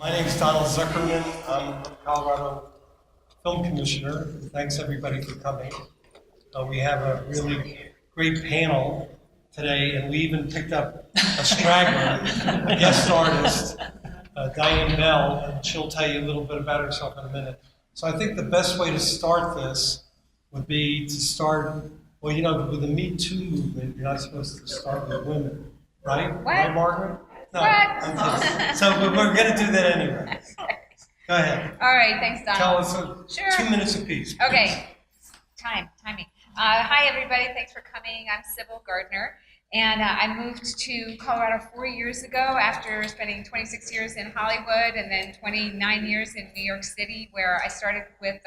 My name is Donald Zuckerman. I'm the Colorado Film Commissioner. Thanks everybody for coming. We have a really great panel today, and we even picked up a straggler, a guest artist, Diane Bell, and she'll tell you a little bit about herself in a minute. So I think the best way to start this would be to start, well, you know, with the Me Too movement, you're not supposed to start with women, right? What? Right, Margaret? No, What? I'm kidding. So we're going to do that anyway. Go ahead. All right, thanks, Donald. Tell us Sure. 2 minutes apiece. Okay, timing. Hi, everybody. Thanks for coming. I'm Sybil Gardner, and I moved to Colorado 4 years ago after spending 26 years in Hollywood and then 29 years in New York City, where I started with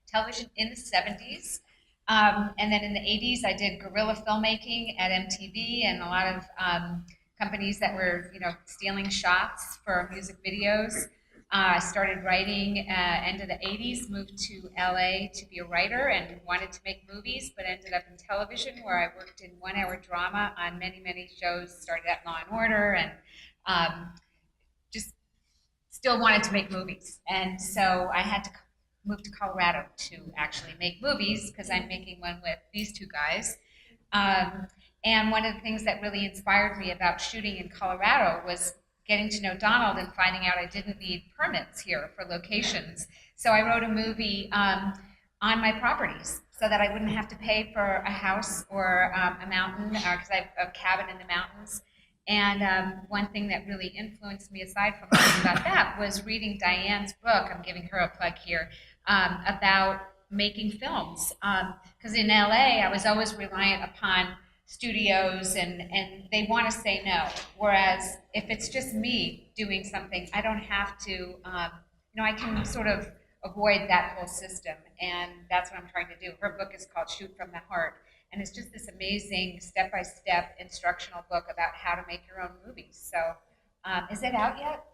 television in the 70s. And then in the 80s, I did guerrilla filmmaking at MTV and a lot of companies that were, stealing shots for music videos. I started writing end of the 80s, moved to LA to be a writer and wanted to make movies, but ended up in television where I worked in 1 hour drama on many shows, started at Law and Order, and just still wanted to make movies. And so I had to move to Colorado to actually make movies because I'm making one with these two guys. And one of the things that really inspired me about shooting in Colorado was getting to know Donald and finding out I didn't need permits here for locations. So I wrote a movie on my properties so that I wouldn't have to pay for a house or a mountain, because I have a cabin in the mountains. And one thing that really influenced me, aside from learning about that, was reading Diane's book. I'm giving her a plug here, about making films. Because in LA, I was always reliant upon studios, and they want to say no. Whereas if it's just me doing something, I don't have to, I can sort of avoid that whole system. And that's what I'm trying to do. Her book is called Shoot from the Heart. And it's just this amazing step-by-step instructional book about how to make your own movies. So is it out yet?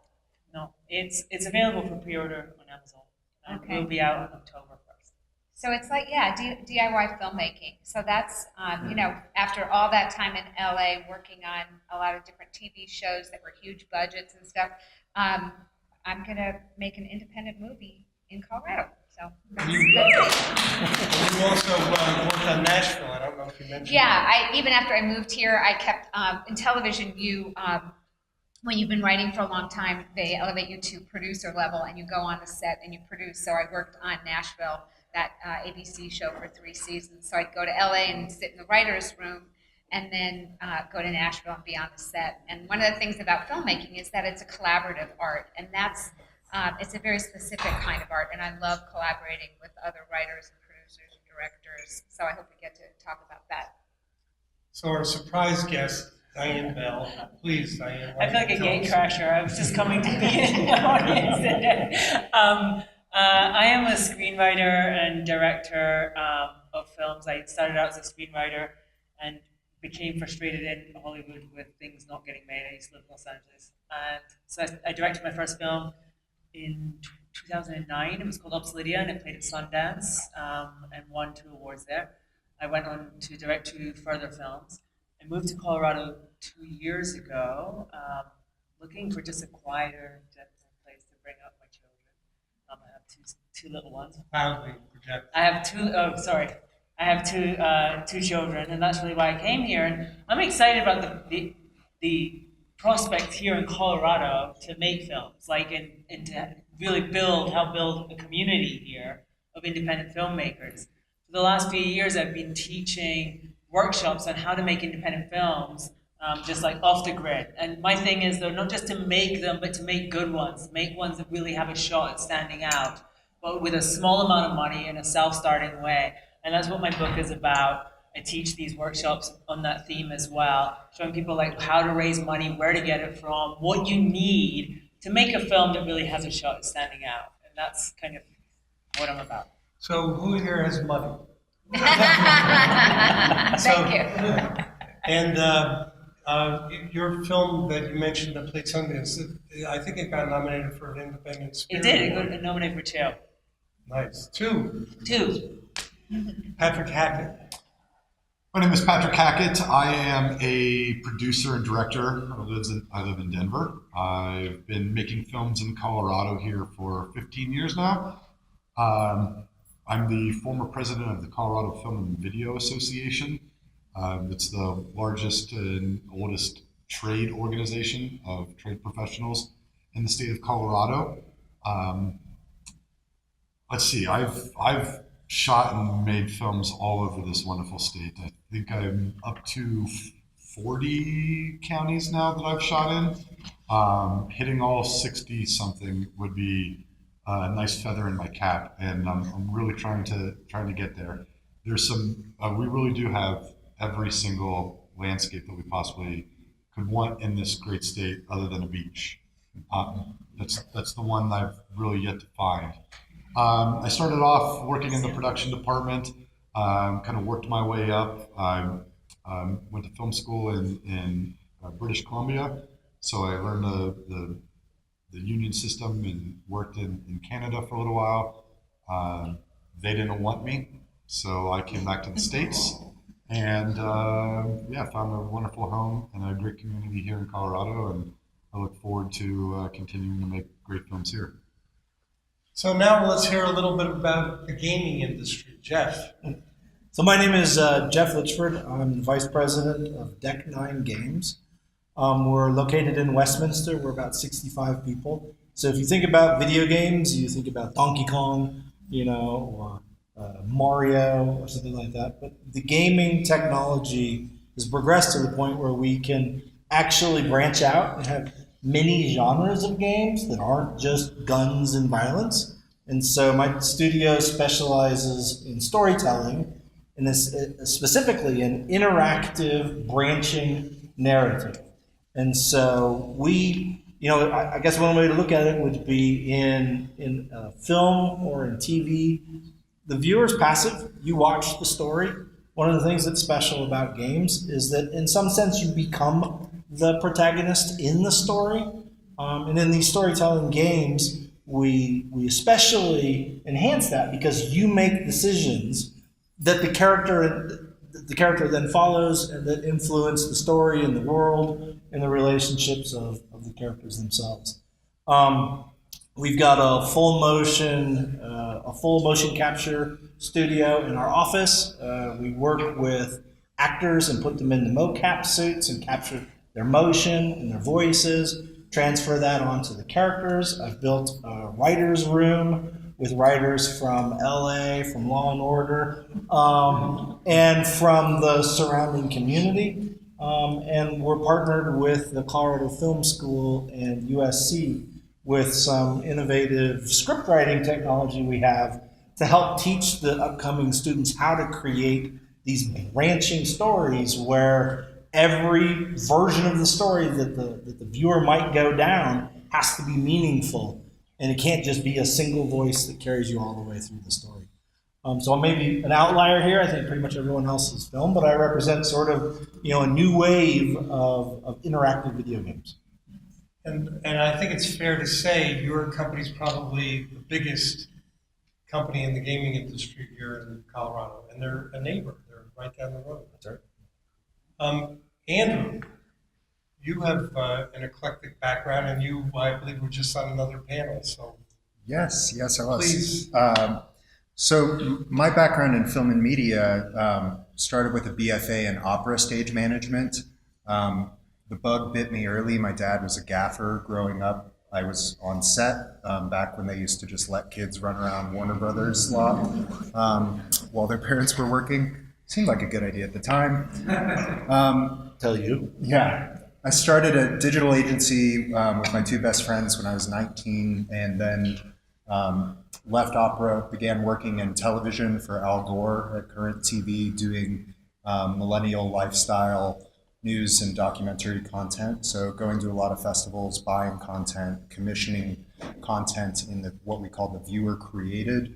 No, it's available for pre-order on Amazon. And Okay. It will be out on October 1st. So it's like, DIY filmmaking. So that's, after all that time in LA working on a lot of different TV shows that were huge budgets and stuff, I'm going to make an independent movie in Colorado. So that's it. You also worked on Nashville. I don't know if you mentioned Yeah, even after I moved here, I kept, in television, when you've been writing for a long time, they elevate you to producer level and you go on the set and you produce. So I worked on Nashville, that ABC show, for 3 seasons. So I'd go to LA and sit in the writer's room and then go to Nashville and be on the set. And one of the things about filmmaking is that it's a collaborative art, and that's, it's a very specific kind of art, and I love collaborating with other writers and producers and directors. So I hope we get to talk about that. So our surprise guest, Diane Bell. Please, Diane. I feel like a gate crasher. I was just coming to be in the audience today. I am a screenwriter and director of films. I started out as a screenwriter and became frustrated in Hollywood with things not getting made. I used to live in Los Angeles. And so I directed my first film in 2009. It was called Obsoletia, and it played at Sundance and won 2 awards there. I went on to direct 2 further films. I moved to Colorado 2 years ago, looking for just a quieter, gentler place to bring up my children. I have two little ones. Proudly project. I have two children, and that's really why I came here. And I'm excited about the prospect here in Colorado to make films, and to really help build a community here of independent filmmakers. For the last few years, I've been teaching workshops on how to make independent films, just like off the grid. And my thing is, though, not just to make them, but to make good ones, make ones that really have a shot at standing out, but with a small amount of money in a self-starting way. And that's what my book is about. I teach these workshops on that theme as well, showing people like how to raise money, where to get it from, what you need to make a film that really has a shot at standing out. And that's kind of what I'm about. So who here has money? Thank you. And your film that you mentioned that played Sundance, I think it got nominated for an Independent Spirit It did. It Award. got nominated for 2. Nice. 2. 2. Patrick Hackett. My name is Patrick Hackett. I am a producer and director. I live in Denver. I've been making films in Colorado here for 15 years now. I'm the former president of the Colorado Film and Video Association. It's the largest and oldest trade organization of trade professionals in the state of Colorado. Let's see, I've shot and made films all over this wonderful state. I think I'm up to 40 counties now that I've shot in. Hitting all 60 something would be a nice feather in my cap, and I'm really trying to get there. There's some, we really do have every single landscape that we possibly could want in this great state other than a beach. That's the one that I've really yet to find. I started off working in the production department, kind of worked my way up. I went to film school in British Columbia, so I learned the union system and worked in Canada for a little while. They didn't want me, so I came back to the States and found a wonderful home and a great community here in Colorado, and I look forward to continuing to make great films here. So now let's hear a little bit about the gaming industry. Jeff. So my name is Jeff Litchford. I'm the Vice President of Deck 9 Games. We're located in Westminster. We're about 65 people. So if you think about video games, you think about Donkey Kong, or Mario or something like that. But the gaming technology has progressed to the point where we can actually branch out and have many genres of games that aren't just guns and violence. And so my studio specializes in storytelling, and this specifically in interactive branching narrative. And so I guess one way to look at it would be in film or in TV. The viewer's passive. You watch the story. One of the things that's special about games is that in some sense you become the protagonist in the story. And in these storytelling games, we especially enhance that because you make decisions that the character then follows and that influence the story and the world and the relationships of the characters themselves. We've got a full motion capture studio in our office. We work with actors and put them in the mocap suits and capture their motion and their voices, transfer that onto the characters. I've built a writer's room with writers from LA, from Law and Order, and from the surrounding community. And we're partnered with the Colorado Film School and USC with some innovative script writing technology we have to help teach the upcoming students how to create these branching stories where every version of the story that the viewer might go down has to be meaningful, and it can't just be a single voice that carries you all the way through the story. So I may be an outlier here. I think pretty much everyone else is film, but I represent sort of a new wave of interactive video games. And I think it's fair to say your company's probably the biggest company in the gaming industry here in Colorado, and they're a neighbor. They're right down the road. That's right. Andrew, you have an eclectic background, and you, I believe, were just on another panel. So Yes, I was. Please. So my background in film and media started with a BFA in opera stage management. The bug bit me early. My dad was a gaffer growing up. I was on set back when they used to just let kids run around Warner Brothers lot while their parents were working. Seemed like a good idea at the time. Tell you. Yeah. I started a digital agency with my two best friends when I was 19, and then left opera, began working in television for Al Gore at Current TV, doing millennial lifestyle news and documentary content. So going to a lot of festivals, buying content, commissioning content in what we call the viewer created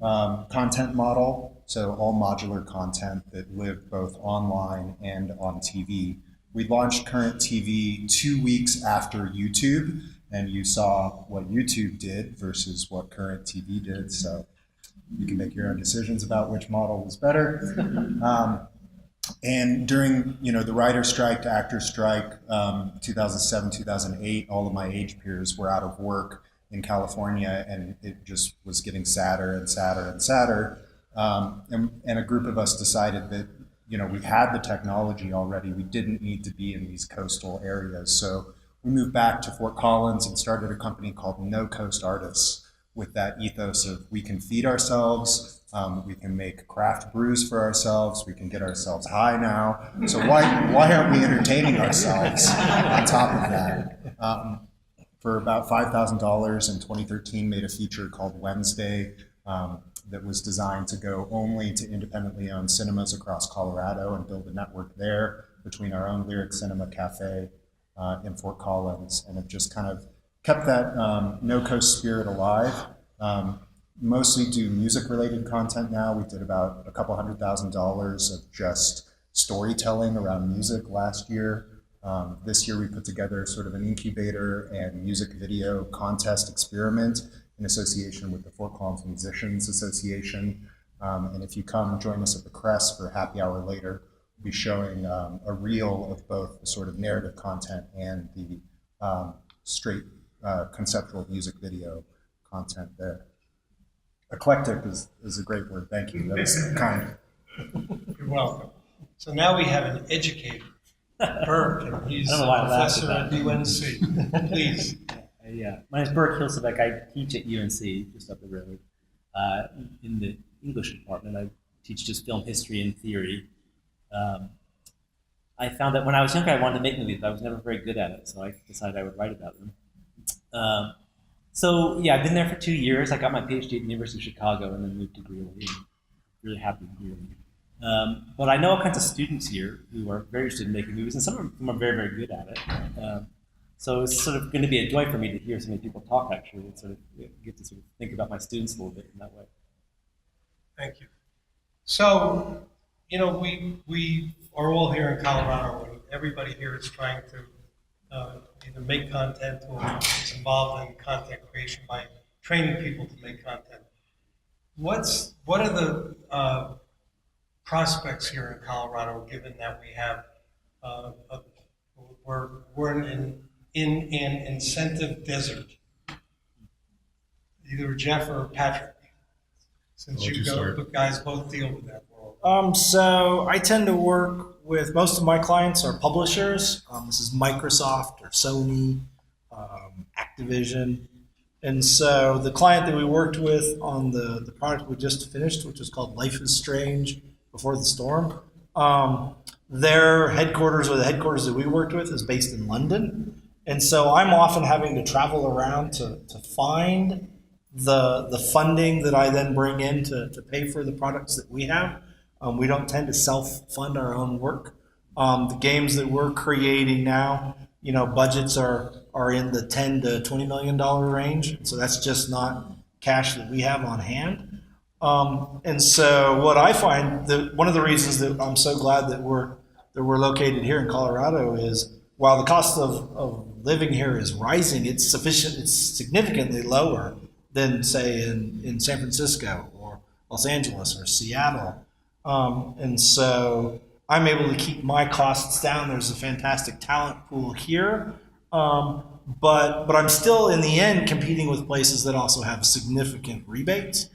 content model. So all modular content that lived both online and on TV. We launched Current TV 2 weeks after YouTube, and you saw what YouTube did versus what Current TV did. So you can make your own decisions about which model was better. And during, the writer strike to actor strike, 2007, 2008, all of my age peers were out of work in California, and it just was getting sadder and sadder and sadder. And a group of us decided that, we had the technology already. We didn't need to be in these coastal areas. So we moved back to Fort Collins and started a company called No Coast Artists, with that ethos of we can feed ourselves, we can make craft brews for ourselves, we can get ourselves high now. So why aren't we entertaining ourselves on top of that? For about $5,000 in 2013, made a feature called Wednesday that was designed to go only to independently owned cinemas across Colorado and build a network there between our own Lyric Cinema Cafe in Fort Collins, and have just kind of kept that No Coast spirit alive. Mostly do music-related content now. We did about a couple $100,000 of just storytelling around music last year. This year we put together sort of an incubator and music video contest experiment in association with the Fort Collins Musicians Association. And if you come join us at the Crest for happy hour later, we'll be showing a reel of both the sort of narrative content and the straight conceptual music video content there. Eclectic is a great word. Thank you. That was kind. You're welcome. So now we have an educator, Burke, and he's I don't know a why I laughed professor at at UNC. Please. Yeah, my name is Burke Hilsebeck. I teach at UNC, just up the road, in the English department. I teach just film history and theory. I found that when I was younger, I wanted to make movies, but I was never very good at it, so I decided I would write about them. So yeah, I've been there for 2 years. I got my PhD at the University of Chicago and then moved to Greeley. I'm really happy with Greeley. But I know all kinds of students here who are very interested in making movies, and some of them are very, very good at it. So it's sort of going to be a joy for me to hear so many people talk, actually, and sort of get to sort of think about my students a little bit in that way. Thank you. So, we are all here in Colorado, and everybody here is trying to either make content or is involved in content creation by training people to make content. What are the prospects here in Colorado, given that we have we're in an incentive desert? Either Jeff or Patrick, since you guys both deal with that world. So I tend to work with, most of my clients are publishers. This is Microsoft or Sony, Activision. And so the client that we worked with on the product we just finished, which is called Life is Strange Before the Storm, their headquarters, or the headquarters that we worked with, is based in London. And so I'm often having to travel around to find the funding that I then bring in to pay for the products that we have. We don't tend to self-fund our own work. The games that we're creating now, budgets are in the $10 to $20 million range. So that's just not cash that we have on hand. And so what I find, that one of the reasons that I'm so glad that we're located here in Colorado is, while the cost of living here is rising, it's significantly lower than, say, in San Francisco or Los Angeles or Seattle. And so I'm able to keep my costs down. There's a fantastic talent pool here. But I'm still, in the end, competing with places that also have significant rebates.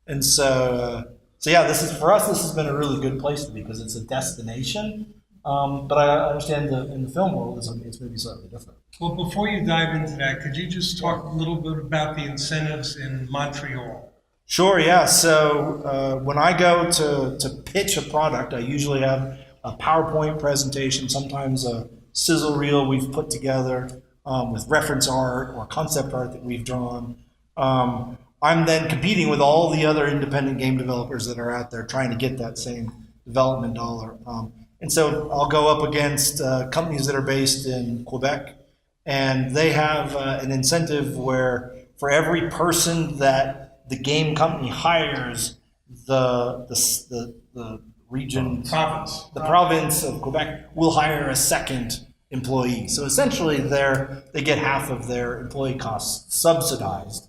And so yeah, for us, this has been a really good place to be, because it's a destination. But I understand in the film world, it's maybe slightly different. Well, before you dive into that, could you just talk a little bit about the incentives in Montreal? Sure, yeah. So when I go to pitch a product, I usually have a PowerPoint presentation, sometimes a sizzle reel we've put together with reference art or concept art that we've drawn. I'm then competing with all the other independent game developers that are out there trying to get that same development dollar. And so I'll go up against companies that are based in Quebec, and they have an incentive where for every person that the game company hires, the region, the province of Quebec will hire a second employee. So essentially, they get half of their employee costs subsidized,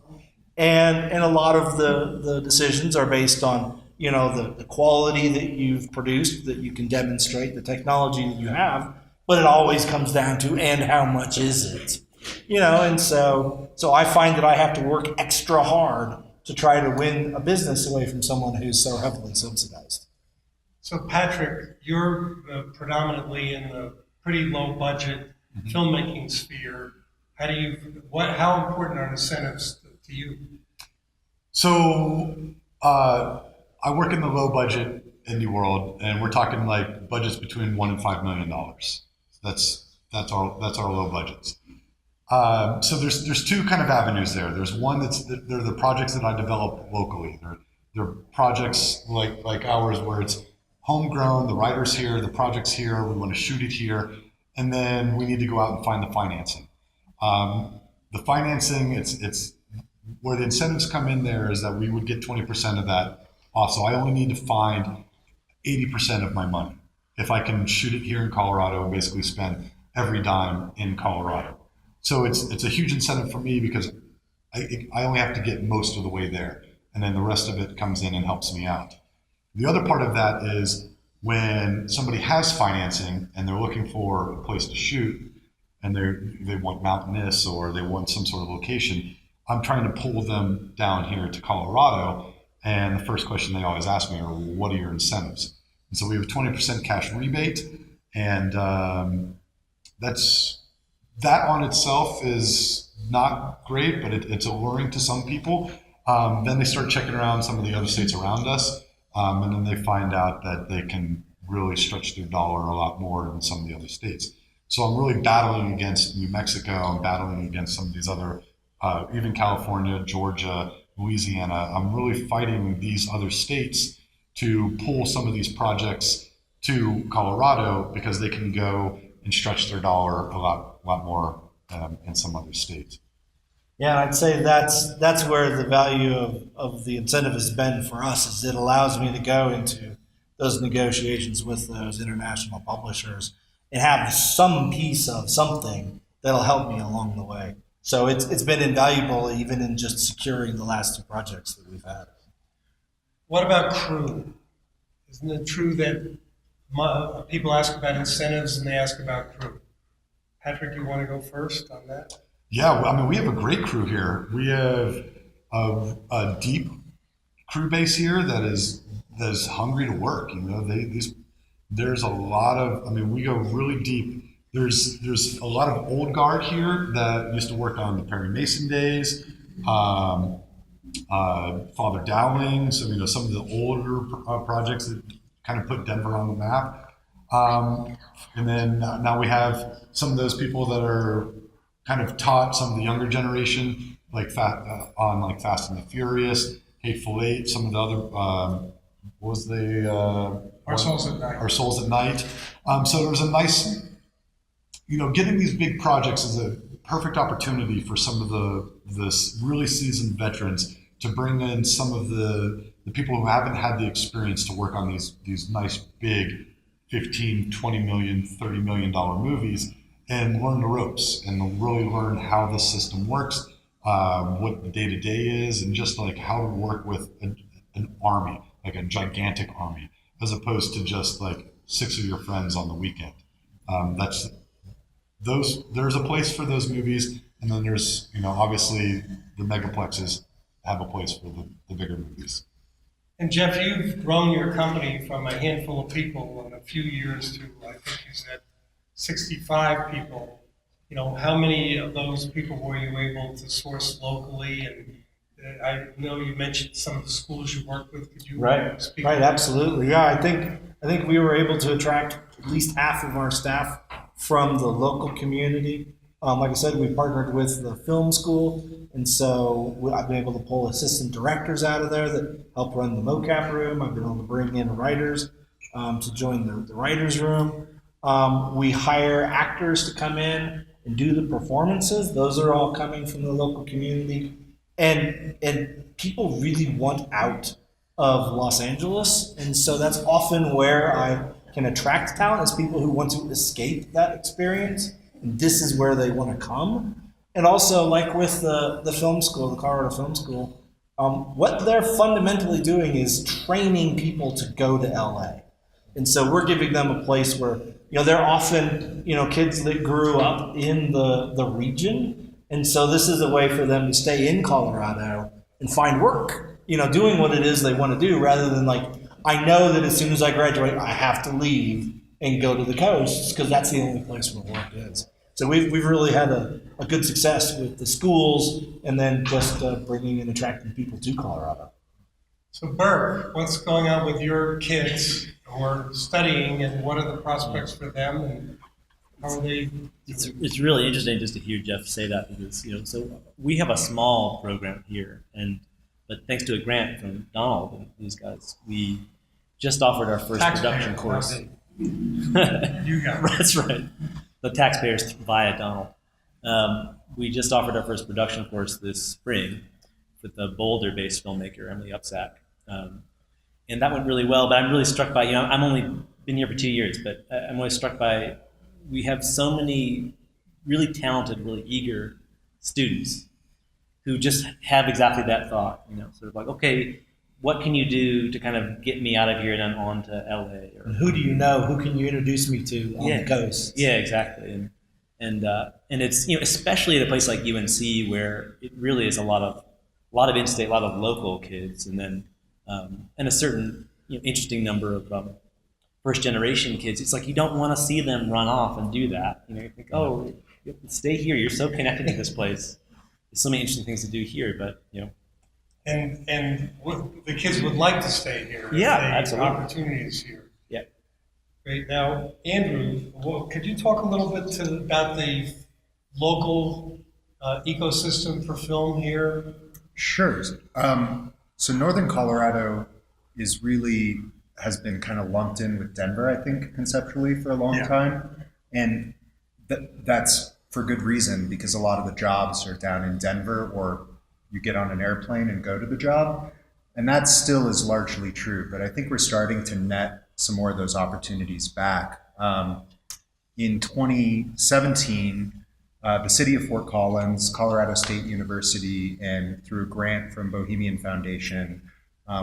and a lot of the decisions are based on the quality that you've produced, that you can demonstrate, the technology that you have, but it always comes down to, and how much is it? And so I find that I have to work extra hard to try to win a business away from someone who's so heavily subsidized. So Patrick, you're predominantly in the pretty low budget filmmaking sphere. How important are incentives to you? So I work in the low budget indie world, and we're talking like budgets between $1 and $5 million. That's our low budgets. So there's two kind of avenues there. There's one they're the projects that I develop locally. They're projects like ours where it's homegrown. The writer's here, the project's here. We want to shoot it here, and then we need to go out and find the financing. The financing, it's where the incentives come in there is that we would get 20% of that off. So I only need to find 80% of my money. If I can shoot it here in Colorado and basically spend every dime in Colorado. So it's a huge incentive for me because I only have to get most of the way there. And then the rest of it comes in and helps me out. The other part of that is when somebody has financing and they're looking for a place to shoot and they want mountainous or they want some sort of location, I'm trying to pull them down here to Colorado. And the first question they always ask me are, what are your incentives? And so we have a 20% cash rebate. And that on itself is not great, but it's alluring to some people. Then they start checking around some of the other states around us. And then they find out that they can really stretch their dollar a lot more than some of the other states. So I'm really battling against New Mexico. I'm battling against some of these other, even California, Georgia, Louisiana. I'm really fighting these other states to pull some of these projects to Colorado because they can go and stretch their dollar a lot more in some other states. Yeah, I'd say that's where the value of the incentive has been for us, is it allows me to go into those negotiations with those international publishers and have some piece of something that'll help me along the way. So it's been invaluable even in just securing the last two projects that we've had. What about crew? Isn't it true that people ask about incentives and they ask about crew? Patrick, you want to go first on that? Yeah, I mean, we have a great crew here. We have a deep crew base here that is hungry to work. There's a lot of, we go really deep. There's a lot of old guard here that used to work on the Perry Mason days, Father Dowling, so some of the older projects that kind of put Denver on the map. And then now we have some of those people that are kind of taught some of the younger generation, like Fast and the Furious, Hateful Eight, some of the other, Our Souls at Night. Our Souls at Night. So there was a nice, getting these big projects is a perfect opportunity for some of the really seasoned veterans to bring in some of the people who haven't had the experience to work on these nice big $15, $20 million, $30 million movies and learn the ropes and really learn how the system works, what the day-to-day is, and just like how to work with an army, like a gigantic army, as opposed to just like 6 of your friends on the weekend. There's a place for those movies, and then there's, obviously the megaplexes have a place for the bigger movies. And Jeff, you've grown your company from a handful of people in a few years to, I think you said, 65 people. How many of those people were you able to source locally? And I know you mentioned some of the schools you work with. Could you speak? Right, absolutely. Yeah, I think we were able to attract at least half of our staff from the local community. Like I said, we partnered with the film school, and so I've been able to pull assistant directors out of there that help run the mocap room. I've been able to bring in writers to join the writers room. We hire actors to come in and do the performances. Those are all coming from the local community. And people really want out of Los Angeles, and so that's often where I can attract talent, is people who want to escape that experience. And this is where they want to come. And also, like with the film school, the Colorado Film School, What they're fundamentally doing is training people to go to LA. And so we're giving them a place where, they're often, kids that grew up in the region. And so this is a way for them to stay in Colorado and find work, doing what it is they want to do, rather than like, I know that as soon as I graduate, I have to leave and go to the coast because that's the only place where work is. So we've really had a good success with the schools and then just bringing and attracting people to Colorado. So Burke, what's going on with your kids who are studying, and what are the prospects for them, and how are they? It's really interesting just to hear Jeff say that, because so we have a small program here, but thanks to a grant from Donald and these guys, we just offered our first production course. You got it. That's right. The taxpayers via Donald. We just offered our first production course this spring with a Boulder-based filmmaker, Emily Upsack. And that went really well, but I'm really struck by, I'm only been here for 2 years, but I'm always struck by, we have so many really talented, really eager students who just have exactly that thought, sort of like, okay, what can you do to kind of get me out of here and then on to LA? Or, And who do you know? Who can you introduce me to on the coast? Yeah, exactly. And it's, especially at a place like UNC where it really is a lot of in-state, a lot of local kids, and then and a certain interesting number of first-generation kids. It's like you don't want to see them run off and do that. You think, oh, stay here. You're so connected to this place. There's so many interesting things to do here, but And the kids would like to stay here. Yeah, if absolutely. Opportunities here. Yeah. Great. Now, Andrew, could you talk a little bit about the local ecosystem for film here? Sure. So Northern Colorado has been kind of lumped in with Denver, I think, conceptually for a long time. And that's for good reason, because a lot of the jobs are down in Denver, or you get on an airplane and go to the job. And that still is largely true, but I think we're starting to net some more of those opportunities back. In 2017, the city of Fort Collins, Colorado State University, and through a grant from Bohemian Foundation,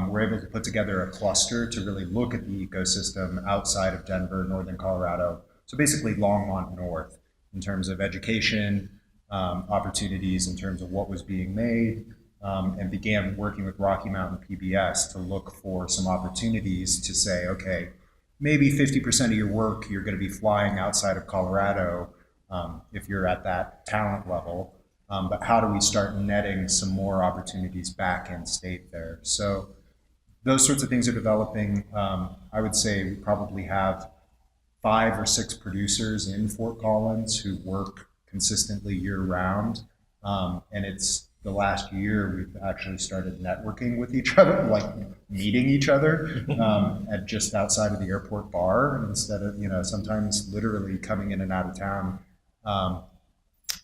we're able to put together a cluster to really look at the ecosystem outside of Denver, Northern Colorado. So basically Longmont North, in terms of education, opportunities, in terms of what was being made, and began working with Rocky Mountain PBS to look for some opportunities to say, okay, maybe 50% of your work you're going to be flying outside of Colorado, if you're at that talent level, but how do we start netting some more opportunities back in state there? So those sorts of things are developing. I would say we probably have 5 or 6 producers in Fort Collins who work consistently year round. And it's the last year we've actually started networking with each other, like meeting each other at just outside of the airport bar, instead of, sometimes literally coming in and out of town.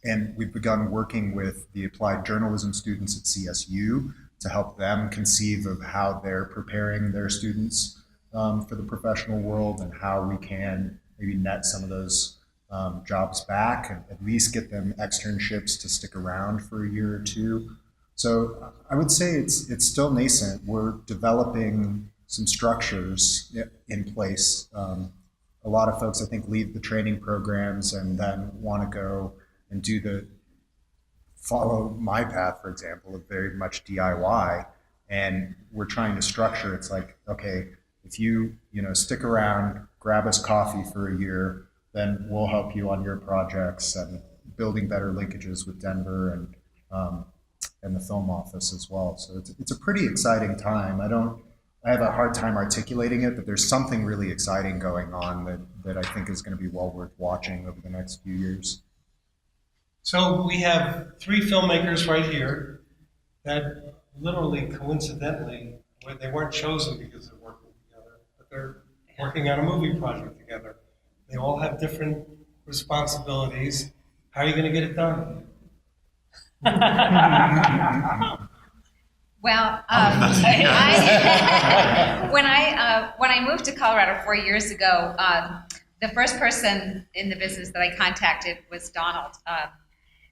And we've begun working with the applied journalism students at CSU to help them conceive of how they're preparing their students for the professional world, and how we can maybe net some of those jobs back, and at least get them externships to stick around for a year or two. So I would say it's still nascent. We're developing some structures in place. A lot of folks, I think, leave the training programs and then want to go and follow my path, for example, of very much DIY. And we're trying to structure, it's like, okay, if you stick around, grab us coffee for a year, then we'll help you on your projects, and building better linkages with Denver and the film office as well. So it's a pretty exciting time. I have a hard time articulating it, but there's something really exciting going on that I think is going to be well worth watching over the next few years. So we have 3 filmmakers right here that literally coincidentally, they weren't chosen because they're working together, but they're working on a movie project together. They all have different responsibilities. How are you going to get it done? Well, when I moved to Colorado 4 years ago, the first person in the business that I contacted was Donald.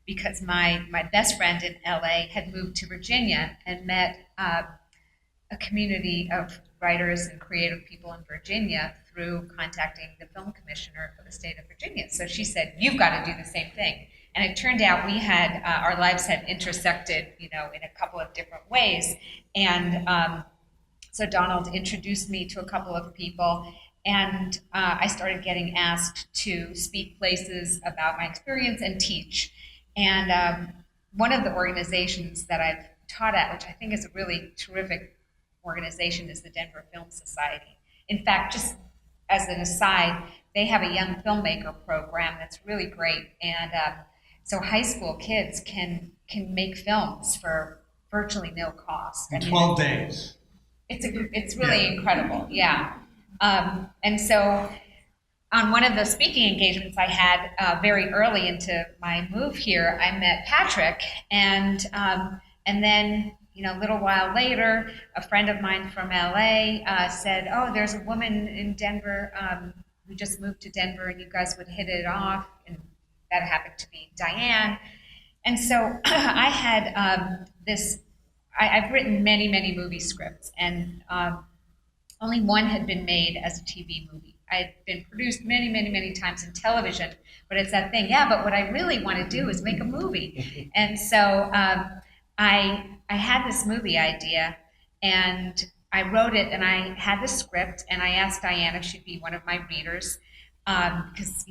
because my best friend in LA had moved to Virginia and met a community of writers and creative people in Virginia through contacting the film commissioner for the state of Virginia. So she said, "You've got to do the same thing." And it turned out we had, our lives had intersected, in a couple of different ways. And so Donald introduced me to a couple of people, and I started getting asked to speak places about my experience and teach. And one of the organizations that I've taught at, which I think is a really terrific organization, is the Denver Film Society. In fact, just as an aside, they have a young filmmaker program that's really great. And so high school kids can make films for virtually no cost. In 12 days. It's really incredible, yeah. And so on one of the speaking engagements I had very early into my move here, I met Patrick, and then a little while later, a friend of mine from LA said, "Oh, there's a woman in Denver who just moved to Denver, and you guys would hit it off." And that happened to be Diane. And so I had I've written many, many movie scripts, and only one had been made as a TV movie. I had been produced many, many, many times in television, but it's that thing, but what I really want to do is make a movie. And so I had this movie idea, and I wrote it, and I had the script, and I asked Diane if she'd be one of my readers, because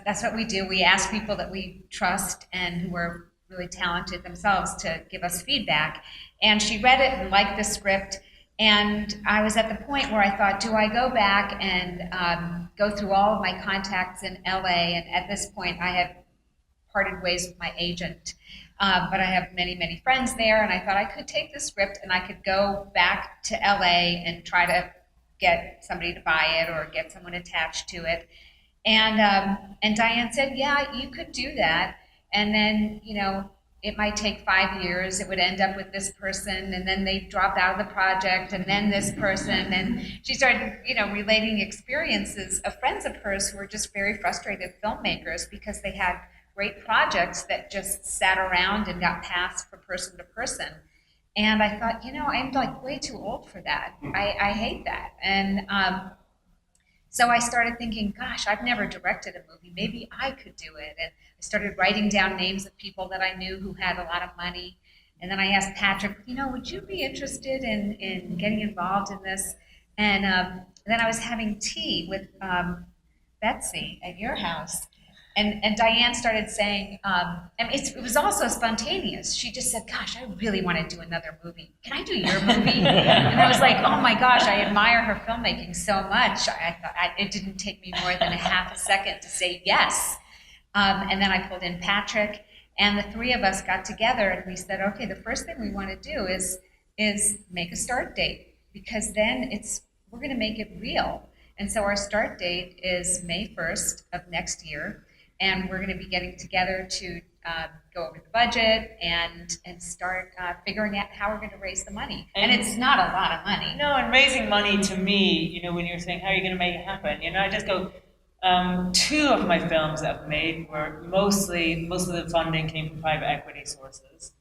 that's what we do. We ask people that we trust and who are really talented themselves to give us feedback. And she read it and liked the script, and I was at the point where I thought, do I go back and go through all of my contacts in LA? And at this point, I had parted ways with my agent. But I have many, many friends there, and I thought I could take the script and I could go back to LA and try to get somebody to buy it or get someone attached to it. And Diane said, "Yeah, you could do that. And then, it might take 5 years. It would end up with this person, and then they drop out of the project, and then this person." And she started, relating experiences of friends of hers who were just very frustrated filmmakers because they had great projects that just sat around and got passed from person to person. And I thought, I'm like way too old for that. I hate that. And so I started thinking, gosh, I've never directed a movie. Maybe I could do it. And I started writing down names of people that I knew who had a lot of money. And then I asked Patrick, would you be interested in getting involved in this? And then I was having tea with Betsy at your house. And Diane started saying, it was also spontaneous. She just said, "Gosh, I really want to do another movie. Can I do your movie?" And I was like, "Oh my gosh, I admire her filmmaking so much." I thought it didn't take me more than a half a second to say yes. And then I pulled in Patrick, and the three of us got together, and we said, "Okay, the first thing we want to do is make a start date, because then we're going to make it real." And so our start date is May 1st of next year. And we're going to be getting together to go over the budget and start figuring out how we're going to raise the money. And it's not a lot of money. No, and raising money to me, when you're saying, how are you going to make it happen? I just go, 2 of my films that I've made were most of the funding came from private equity sources.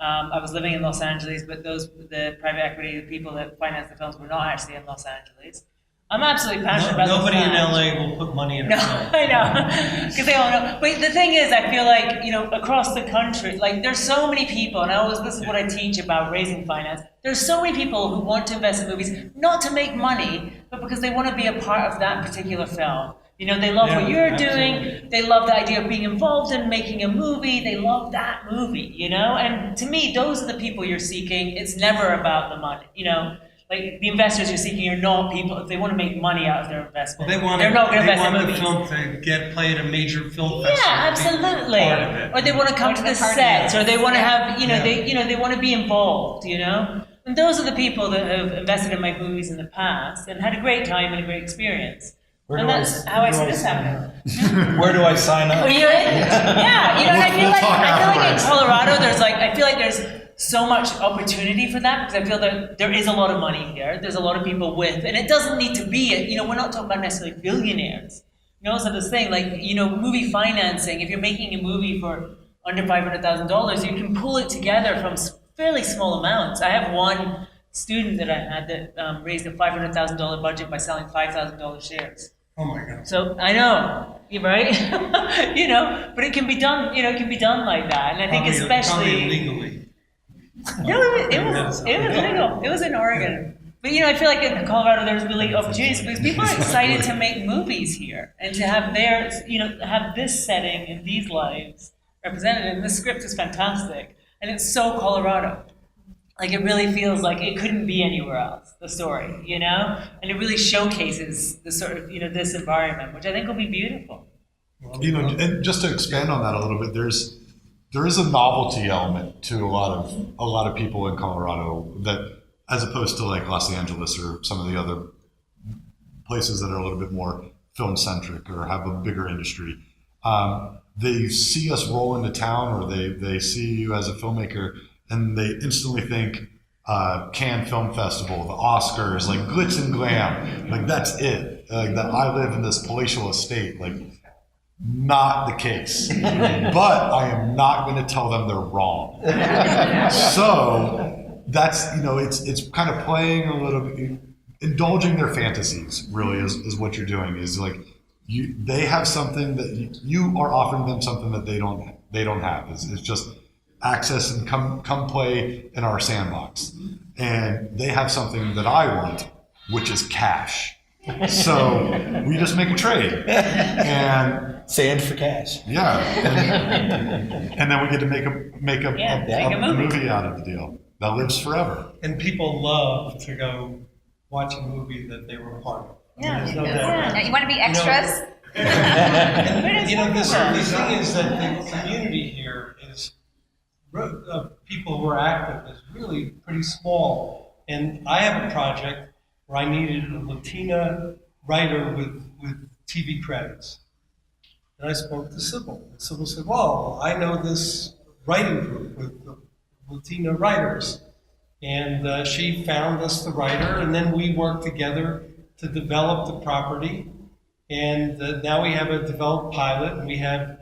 I was living in Los Angeles, but the private equity, the people that financed the films were not actually in Los Angeles. I'm absolutely passionate about Nobody in fact. LA will put money in a film. I know, because they all know. But the thing is, I feel like, across the country, there's so many people, and this is what I teach about raising finance. There's so many people who want to invest in movies, not to make money, but because they want to be a part of that particular film. They love what you're doing. They love the idea of being involved in making a movie. They love that movie, And to me, those are the people you're seeking. It's never about the money, Like the investors you're seeking are not people. If they want to make money out of their investment, They're not going to invest in the movies. film to play at a major film festival. Yeah, be absolutely. part of it. Or they want to come to the sets, or they want to have, they want to be involved, And those are the people that have invested in my movies in the past and had a great time and a great experience. And that's how I see this happening. Where do I sign up? Are you in? Yeah, and I feel We'll talk like in afterwards. Colorado, I feel like there's so much opportunity for that, because I feel that there is a lot of money here. There's a lot of people and it doesn't need to be we're not talking about necessarily billionaires. So this thing, movie financing, if you're making a movie for under $500,000, you can pull it together from fairly small amounts. I have one student that I had that raised a $500,000 budget by selling $5,000 shares. Oh my God. So I know, you're right? But it can be done, it can be done like that. And I think Probably especially... legally. No, it was legal. It was in Oregon. But I feel like in Colorado there's really opportunities because people are excited to make movies here and to have their, have this setting and these lives represented. And the script is fantastic. And it's so Colorado. Like it really feels like it couldn't be anywhere else, the story, And it really showcases the sort of, this environment, which I think will be beautiful. And just to expand on that a little bit, there is a novelty element to a lot of people in Colorado that, as opposed to like Los Angeles or some of the other places that are a little bit more film centric or have a bigger industry. They see us roll into town, or they see you as a filmmaker, and they instantly think Cannes Film Festival, the Oscars, like glitz and glam, like that's it. Like that I live in this palatial estate, like not the case. But I am not going to tell them they're wrong. So that's it's kind of playing a little bit, indulging their fantasies. Really is what you're doing. Is like they have something that you are offering them something that they don't have. It's just access and come play in our sandbox, and they have something that I want, which is cash. So we just make a trade, and Sand for cash. yeah, and then we get to make a movie out of the deal that lives forever. And people love to go watch a movie that they were a part of. I mean, Yeah. there's no doubt. Now, you want to be extras? And, the thing is that the community here is, people who are active is really pretty small. And I have a project where I needed a Latina writer with TV credits. And I spoke to Sybil. And Sybil said, well, I know this writing group with the Latina writers. And she found us the writer, and then we worked together to develop the property. And now we have a developed pilot, and we have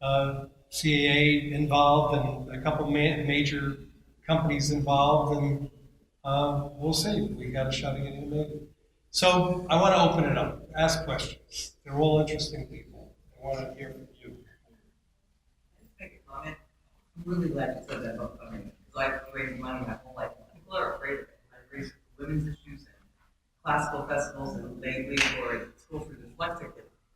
CAA involved and a couple major companies involved, and we'll see. We got a shot at getting it made. So I want to open it up, ask questions. They're all interesting people. I want to hear from you. Make a comment. I'm really glad you said that about funding. Because I've raised money my whole life. People are afraid of it. I've raised women's issues and classical festivals and lately for School for Dyslexic.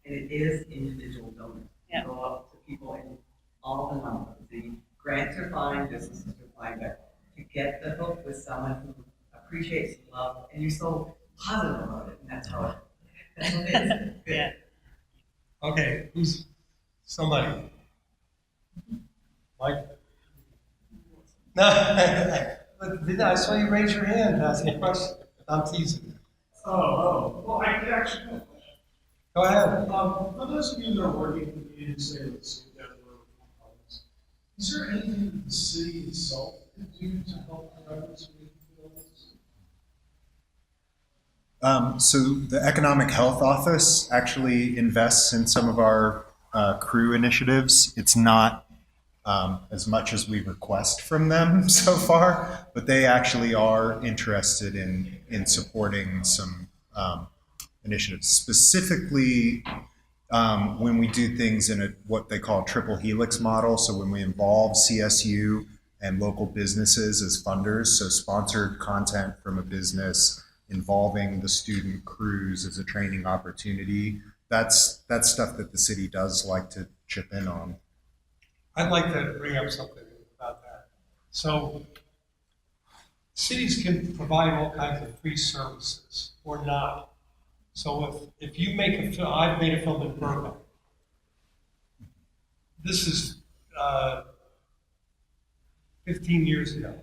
And it is individual donors. Yeah. Go up to people in all the numbers. The grants are fine, businesses are fine, but to get the hook with someone who appreciates and love, and you're so positive about it, and that's how it is. Yeah. Okay, who's somebody? Mike? No, but I saw you raise your hand to ask a question. I'm teasing. Well, I could actually have a question. Go ahead. For those of you that are working in, say, let's say, Denver or Providence, is there anything that the city itself could do to help residents make So the Economic Health Office actually invests in some of our crew initiatives. It's not as much as we request from them so far, but they actually are interested in supporting some initiatives. Specifically, when we do things in what they call a triple helix model, so when we involve CSU and local businesses as funders, so sponsored content from a business involving the student crews as a training opportunity, that's stuff that the city does like to chip in on. I'd like to bring up something about that. So cities can provide all kinds of free services or not. So if you make a film, I've made a film in Burbank. This is 15 years ago.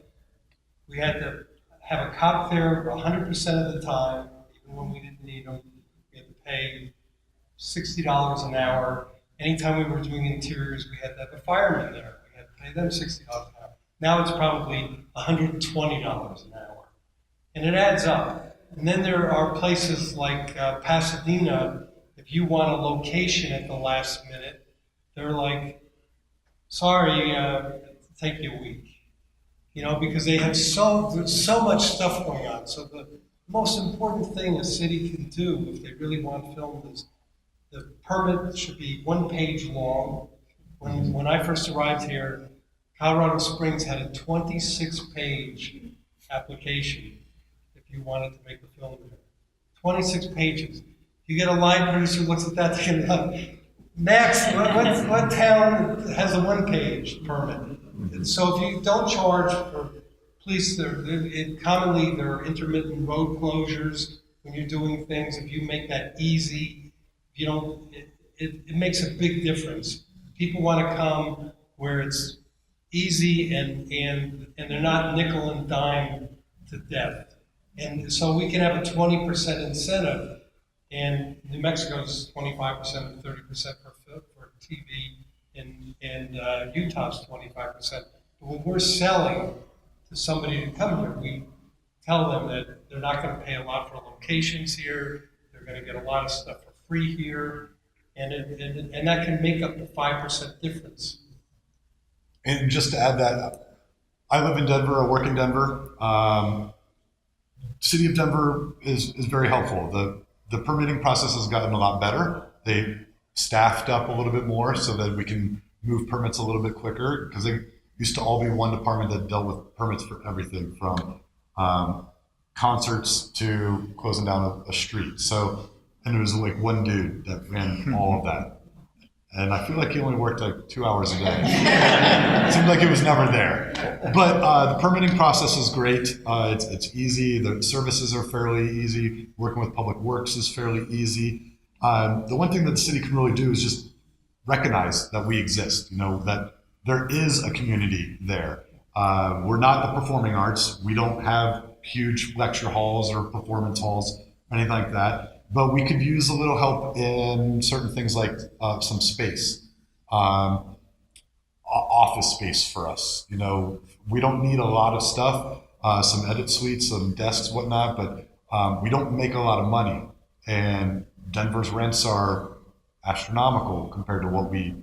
We had to have a cop there 100% of the time, even when we didn't need them. We had to pay $60 an hour. Anytime we were doing interiors, we had to have a fireman there. We had to pay them $60 an hour. Now it's probably $120 an hour. And it adds up. And then there are places like Pasadena, if you want a location at the last minute, they're like sorry, take you a week. You know, because they have there's so much stuff going on. So the most important thing a city can do if they really want film is the permit should be 1 page long. When I first arrived here, Colorado Springs had a 26-page application if you wanted to make a film there. 26 pages. You get a line producer who looks at that thinking, Max, what town has a 1-page permit? And so if you don't charge for police, commonly there are intermittent road closures when you're doing things. If you make that easy, you don't, it makes a big difference. People want to come where it's easy and they're not nickel and dime to death. And so we can have a 20% incentive, and New Mexico's 25% and 30% for TV, and Utah's 25%. But when we're selling to somebody to come here, we tell them that they're not going to pay a lot for locations here, they're going to get a lot of stuff for free here, and that can make up the 5% difference. And just to add that, I live in Denver, I work in Denver. City of Denver is very helpful. The permitting process has gotten a lot better. They staffed up a little bit more so that we can move permits a little bit quicker, because they used to all be one department that dealt with permits for everything from concerts to closing down a street. So, and it was like one dude that ran all of that. And I feel like he only worked like 2 hours a day. It seemed like he was never there. But the permitting process is great. It's easy. The services are fairly easy. Working with Public Works is fairly easy. The one thing that the city can really do is just recognize that we exist, you know, that there is a community there. We're not the performing arts. We don't have huge lecture halls or performance halls or anything like that. But we could use a little help in certain things like some space, office space for us. You know, we don't need a lot of stuff, some edit suites, some desks, whatnot, but we don't make a lot of money. And Denver's rents are astronomical compared to what we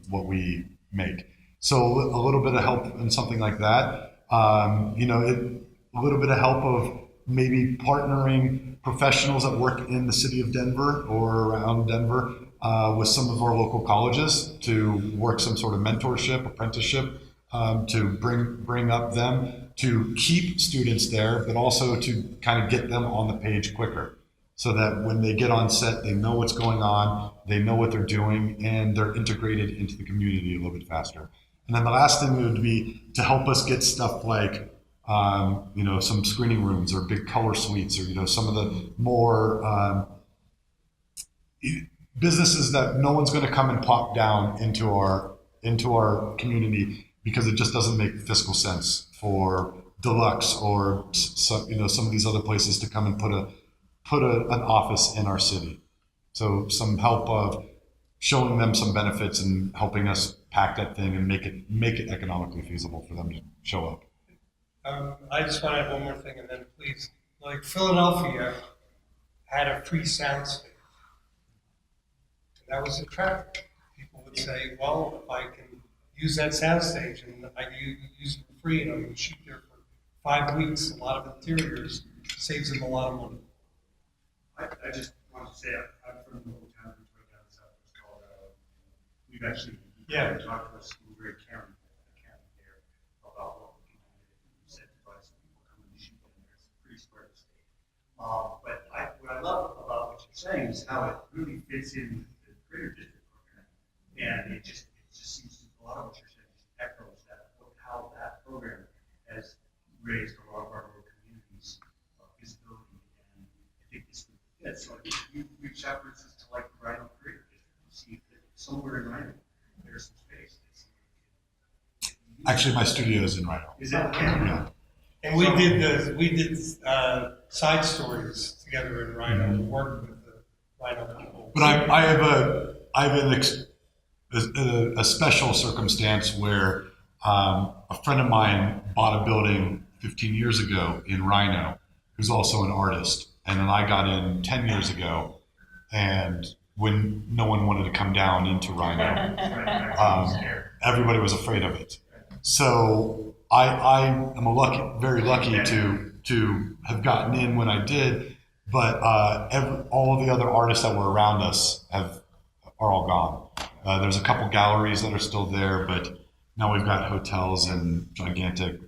make. So a little bit of help in something like that. You know, a little bit of help of maybe partnering professionals that work in the city of Denver or around Denver with some of our local colleges to work some sort of mentorship, apprenticeship, to bring up them, to keep students there, but also to kind of get them on the page quicker, so that when they get on set, they know what's going on, they know what they're doing, and they're integrated into the community a little bit faster. And then the last thing would be to help us get stuff like you know, some screening rooms or big color suites, or, you know, some of the more businesses that no one's going to come and pop down into our community because it just doesn't make fiscal sense for Deluxe or some, you know, some of these other places to come and put an office in our city. So some help of showing them some benefits and helping us pack that thing and make it economically feasible for them to show up. I just want to add one more thing, and then please, like Philadelphia had a free sound stage. That was attractive. People would say, well, if I can use that sound stage and I use it for free and I'm going to shoot there for 5 weeks, a lot of interiors, saves them a lot of money. I just want to say, I'm from the little town right down in southwest Colorado. We've actually talked to a school grade county there about what we can do to incentivize people coming to shoot in there. It's a pretty smart state. But what I love about what you're saying is how it really fits in with the greater district program. And it just seems a lot of what you're saying just echoes that, how that program has raised a lot of our local communities' visibility. And I think this would fit. So I think you reach out, for instance, to like the Rhino Creative District to see if somewhere in Rhino there's some space. Actually, my studio is in Rhino. Is that Yeah. And we did side stories together in Rhino. We worked with the Rhino people. But I have a special circumstance where a friend of mine bought a building 15 years ago in Rhino, who's also an artist, and then I got in 10 years ago, and when no one wanted to come down into Rhino. Everybody was afraid of it. So I am very lucky to have gotten in when I did, but all of the other artists that were around us are all gone. There's a couple galleries that are still there, but now we've got hotels and gigantic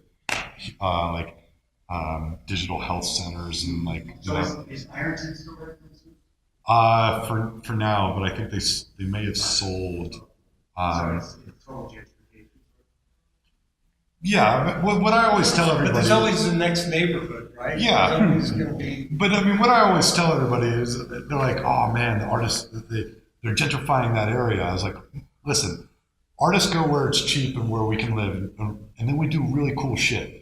digital health centers and So is Ironton still there? for now, but I think they may have sold. So it's total gentrification. Yeah, but what I always tell But everybody. there's always the next neighborhood, right? Yeah. There's always going to be. But I mean, what I always tell everybody is that they're like, "Oh man, the artists they're gentrifying that area." I was like, "Listen, artists go where it's cheap and where we can live, and then we do really cool shit."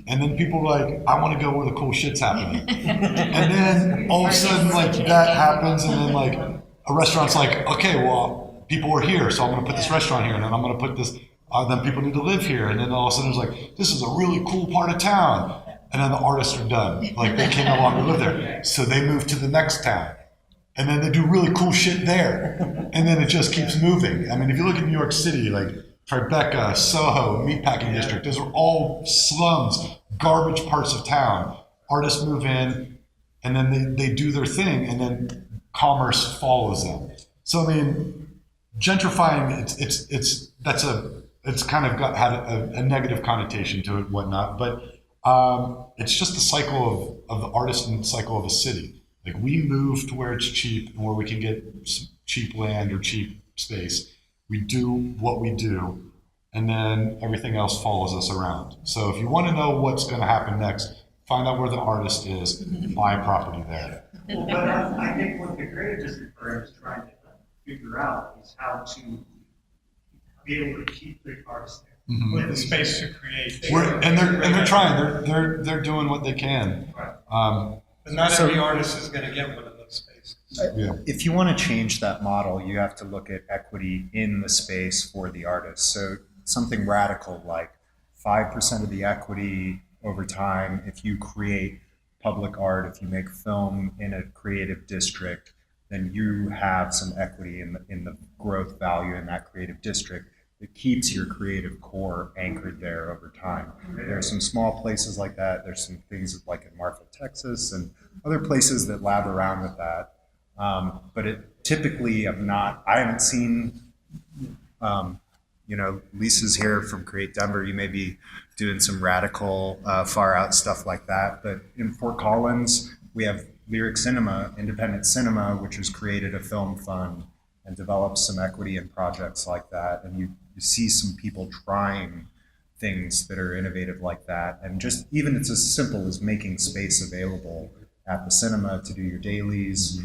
And then people are like, "I want to go where the cool shit's happening." And then all of a sudden, like that happens, and then like a restaurant's like, "Okay, well, people are here, so I'm going to put this restaurant here, and then I'm going to put this." Then people need to live here, and then all of a sudden it's like, "This is a really cool part of town." And then the artists are done. Like they can no longer live there. So they move to the next town. And then they do really cool shit there. And then it just keeps moving. I mean, if you look at New York City, like Tribeca, Soho, Meatpacking District, those are all slums, garbage parts of town. Artists move in, and then they do their thing, and then commerce follows them. So I mean, gentrifying, it's kind of had a negative connotation to it, whatnot, but it's just the cycle of the artist and the cycle of a city. Like we move to where it's cheap and where we can get cheap land or cheap space. We do what we do, and then everything else follows us around. So if you want to know what's going to happen next, find out where the artist is, buy property there. Well, but I think what the creative district firm is trying to figure out is how to be able to keep the artists there. Mhm. With the space to create. They're trying. They're doing what they can. But not every artist is going to get one of those spaces. Yeah. If you want to change that model, you have to look at equity in the space for the artist. So something radical like 5% of the equity over time if you create public art, if you make film in a creative district, then you have some equity in the growth value in that creative district. It keeps your creative core anchored there over time. There are some small places like that. There's some things like in Marfa, Texas, and other places that lab around with that. But it typically, I haven't seen, Lisa's here from Create Denver. You may be doing some radical, far out stuff like that. But in Fort Collins, we have Lyric Cinema, independent cinema, which has created a film fund and developed some equity in projects like that. And you see some people trying things that are innovative like that. And just even it's as simple as making space available at the cinema to do your dailies.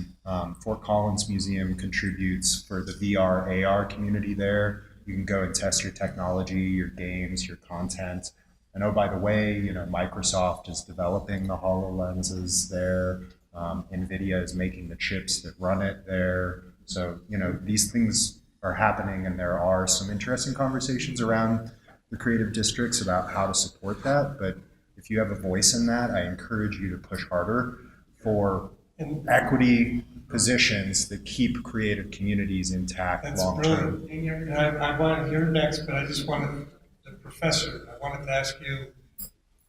Fort Collins Museum contributes for the VR, AR community there. You can go and test your technology, your games, your content. And oh, by the way, Microsoft is developing the HoloLenses there. NVIDIA is making the chips that run it there. So, these things are happening, and there are some interesting conversations around the creative districts about how to support that. But if you have a voice in that, I encourage you to push harder for equity positions that keep creative communities intact That's long term. brilliant. And I wanted to hear next, but I just wanted the professor, I wanted to ask you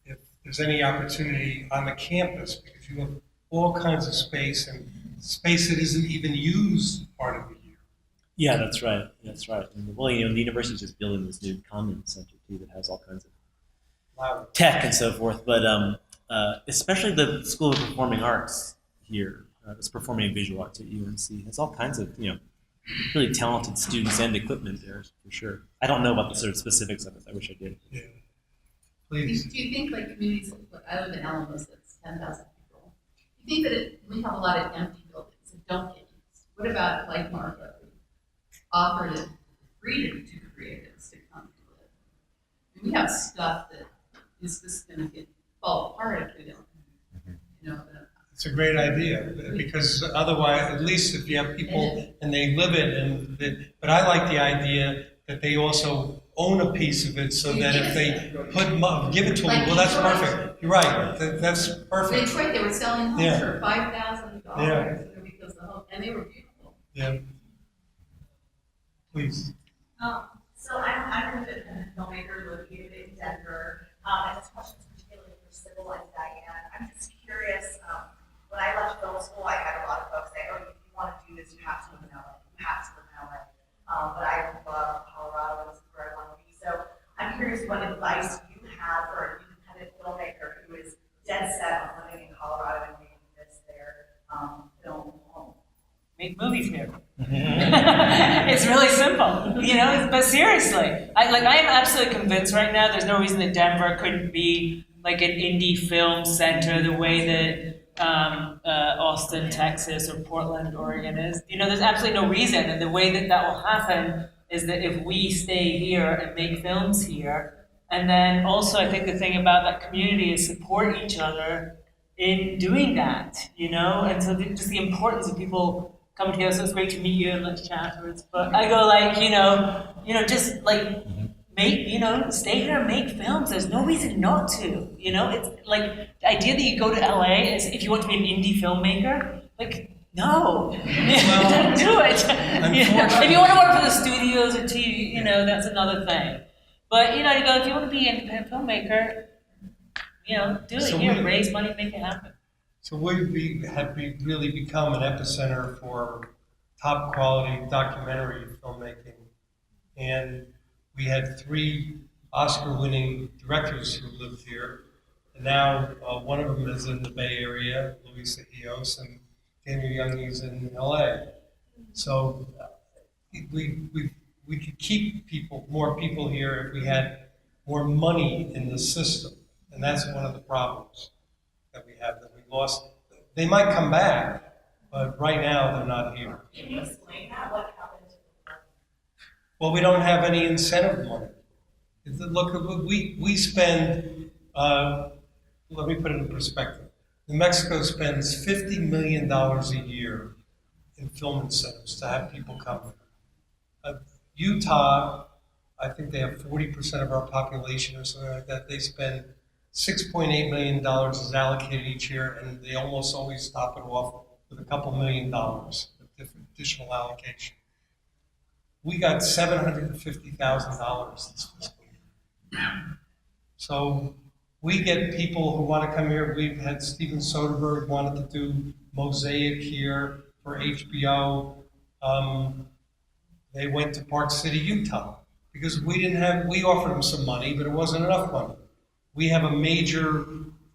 if there's any opportunity on the campus, because you have all kinds of space and space that isn't even used part of the year. Yeah, that's right. That's right. And, well, the university's just building this new commons center too that has all kinds of Wow. tech and so forth. But especially the School of Performing Arts here, that's performing and visual arts at UNC, has all kinds of really talented students and equipment there for sure. I don't know about the sort of specifics of it. I wish I did. Yeah. Do Please. you think like communities, I live in Alamos, that's 10,000 people. Do you think that we have a lot of empty buildings that don't get used? What about like Marfa, who offered it freedom to creatives to come to it? I mean, we have stuff that is just going to fall apart if we don't, It's a great idea, because otherwise, at least if you have people and they live it, but I like the idea that they also own a piece of it, so that if they give it to them, well, that's perfect. You're right, that's perfect. Detroit, they were selling homes Yeah. for $5,000 Yeah. because the home, and they were beautiful. Yeah. Please. So I'm an independent filmmaker located in Denver, and this question's particularly for Sybil and Diane. I'm just curious, when I left film school, I had a lot of folks say, oh, if you want to do this, you have to live in LA, you have to live in LA. But I love Colorado, and this is where I want to be. So I'm curious what advice you have for an independent filmmaker who is dead set on living in Colorado and making this their film home. Make movies here. It's really simple, you know. But seriously, I am absolutely convinced right now. There's no reason that Denver couldn't be like an indie film center the way that Austin, Texas, or Portland, Oregon is. You know, there's absolutely no reason, and the way that that will happen is that if we stay here and make films here, and then also I think the thing about that community is support each other in doing that, you know, and so just the importance of people coming together. So it's great to meet you and let's chat afterwards. But I go like, you know, just like make, you know, stay here and make films. There's no reason not to, you know. It's like the idea that you go to LA is if you want to be an indie filmmaker, like no, don't do it. You know? If you want to work for the studios or TV, you know, that's another thing. But you know, you go if you want to be an independent filmmaker, you know, do it here, raise money, make it happen. So we have really become an epicenter for top quality documentary filmmaking. And we had 3 Oscar-winning directors who lived here. And now one of them is in the Bay Area, Luis Ejios, and Daniel Young is in LA. So we could keep more people here if we had more money in the system. And that's one of the problems that we have, that we lost. They might come back, but right now they're not here. Can you explain that? What happened to the film? Well, we don't have any incentive money. Look, we spend, let me put it in perspective. New Mexico spends $50 million a year in film incentives to have people come here. Utah, I think they have 40% of our population or something like that. They spend $6.8 million is allocated each year, and they almost always top it off with a couple $1 million of additional allocation. We got $750,000 this fiscal year. So we get people who want to come here. We've had Steven Soderbergh wanted to do Mosaic here for HBO. They went to Park City, Utah, because we offered them some money, but it wasn't enough money. We have a major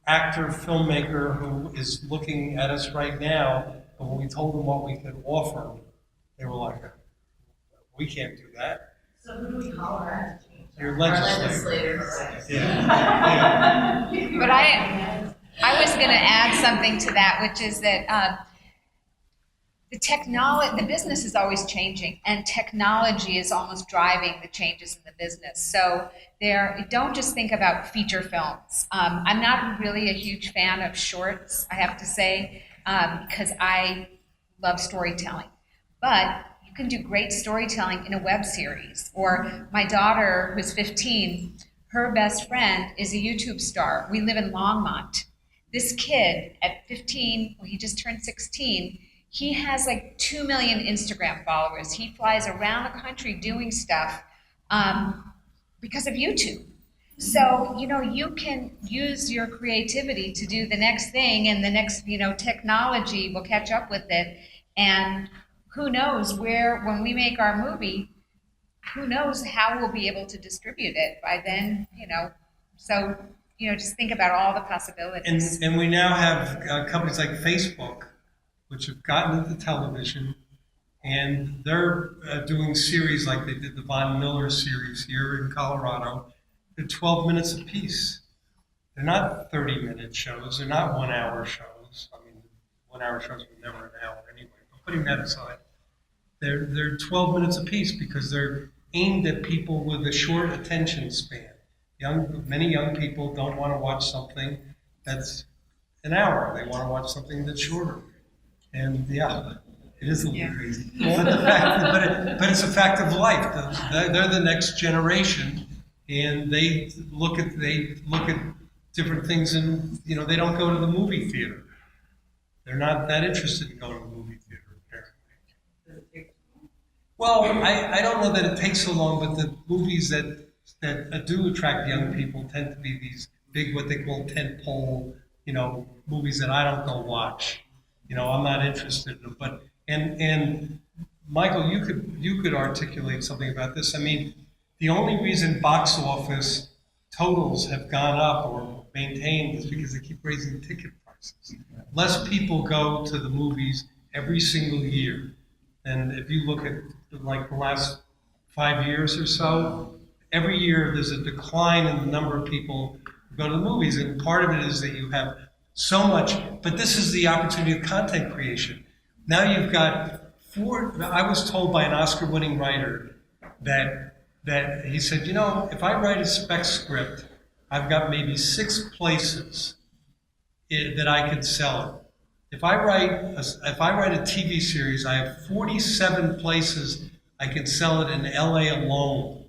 actor, filmmaker who is looking at us right now, but when we told them what we could offer, they were like, we can't do that. So who do we call her? Your Our legislators. legislators. Yeah. But I was going to add something to that, which is that the business is always changing, and technology is almost driving the changes in the business. So don't just think about feature films. I'm not really a huge fan of shorts, I have to say, because I love storytelling. But you can do great storytelling in a web series. Or my daughter, who's 15, her best friend is a YouTube star. We live in Longmont. This kid at 15, well, he just turned 16, he has like 2 million Instagram followers. He flies around the country doing stuff because of YouTube. So, you know, you can use your creativity to do the next thing, and the next, you know, technology will catch up with it. And who knows when we make our movie, who knows how we'll be able to distribute it by then, you know. So, you know, just think about all the possibilities. And we now have companies like Facebook, which have gotten into television, and they're doing series like they did the Von Miller series here in Colorado. They're 12 minutes apiece. They're not 30-minute shows. They're not 1-hour shows. I mean, 1-hour shows were never an hour anyway. But putting that aside, they're 12 minutes apiece because they're aimed at people with a short attention span. Many young people don't want to watch something that's an hour. They want to watch something that's shorter. And yeah, it is a little crazy. But it's a fact of life. They're the next generation, and they look at different things, and you know, they don't go to the movie theater. They're not that interested in going to the movie theater, apparently. The Does it take? Well, I don't know that it takes so long, but the movies that do attract young people tend to be these big, what they call tentpole, movies that I don't go watch. I'm not interested in them. But and Michael, you could articulate something about this. I mean, the only reason box office totals have gone up or maintained is because they keep raising ticket prices. Less people go to the movies every single year. And if you look at like the last 5 years or so, every year there's a decline in the number of people who go to the movies. And part of it is that you have so much, but this is the opportunity of content creation. Now you've got I was told by an Oscar-winning writer that he said, if I write a spec script, I've got maybe 6 places that I could sell it. If I write a TV series, I have 47 places I can sell it in LA alone.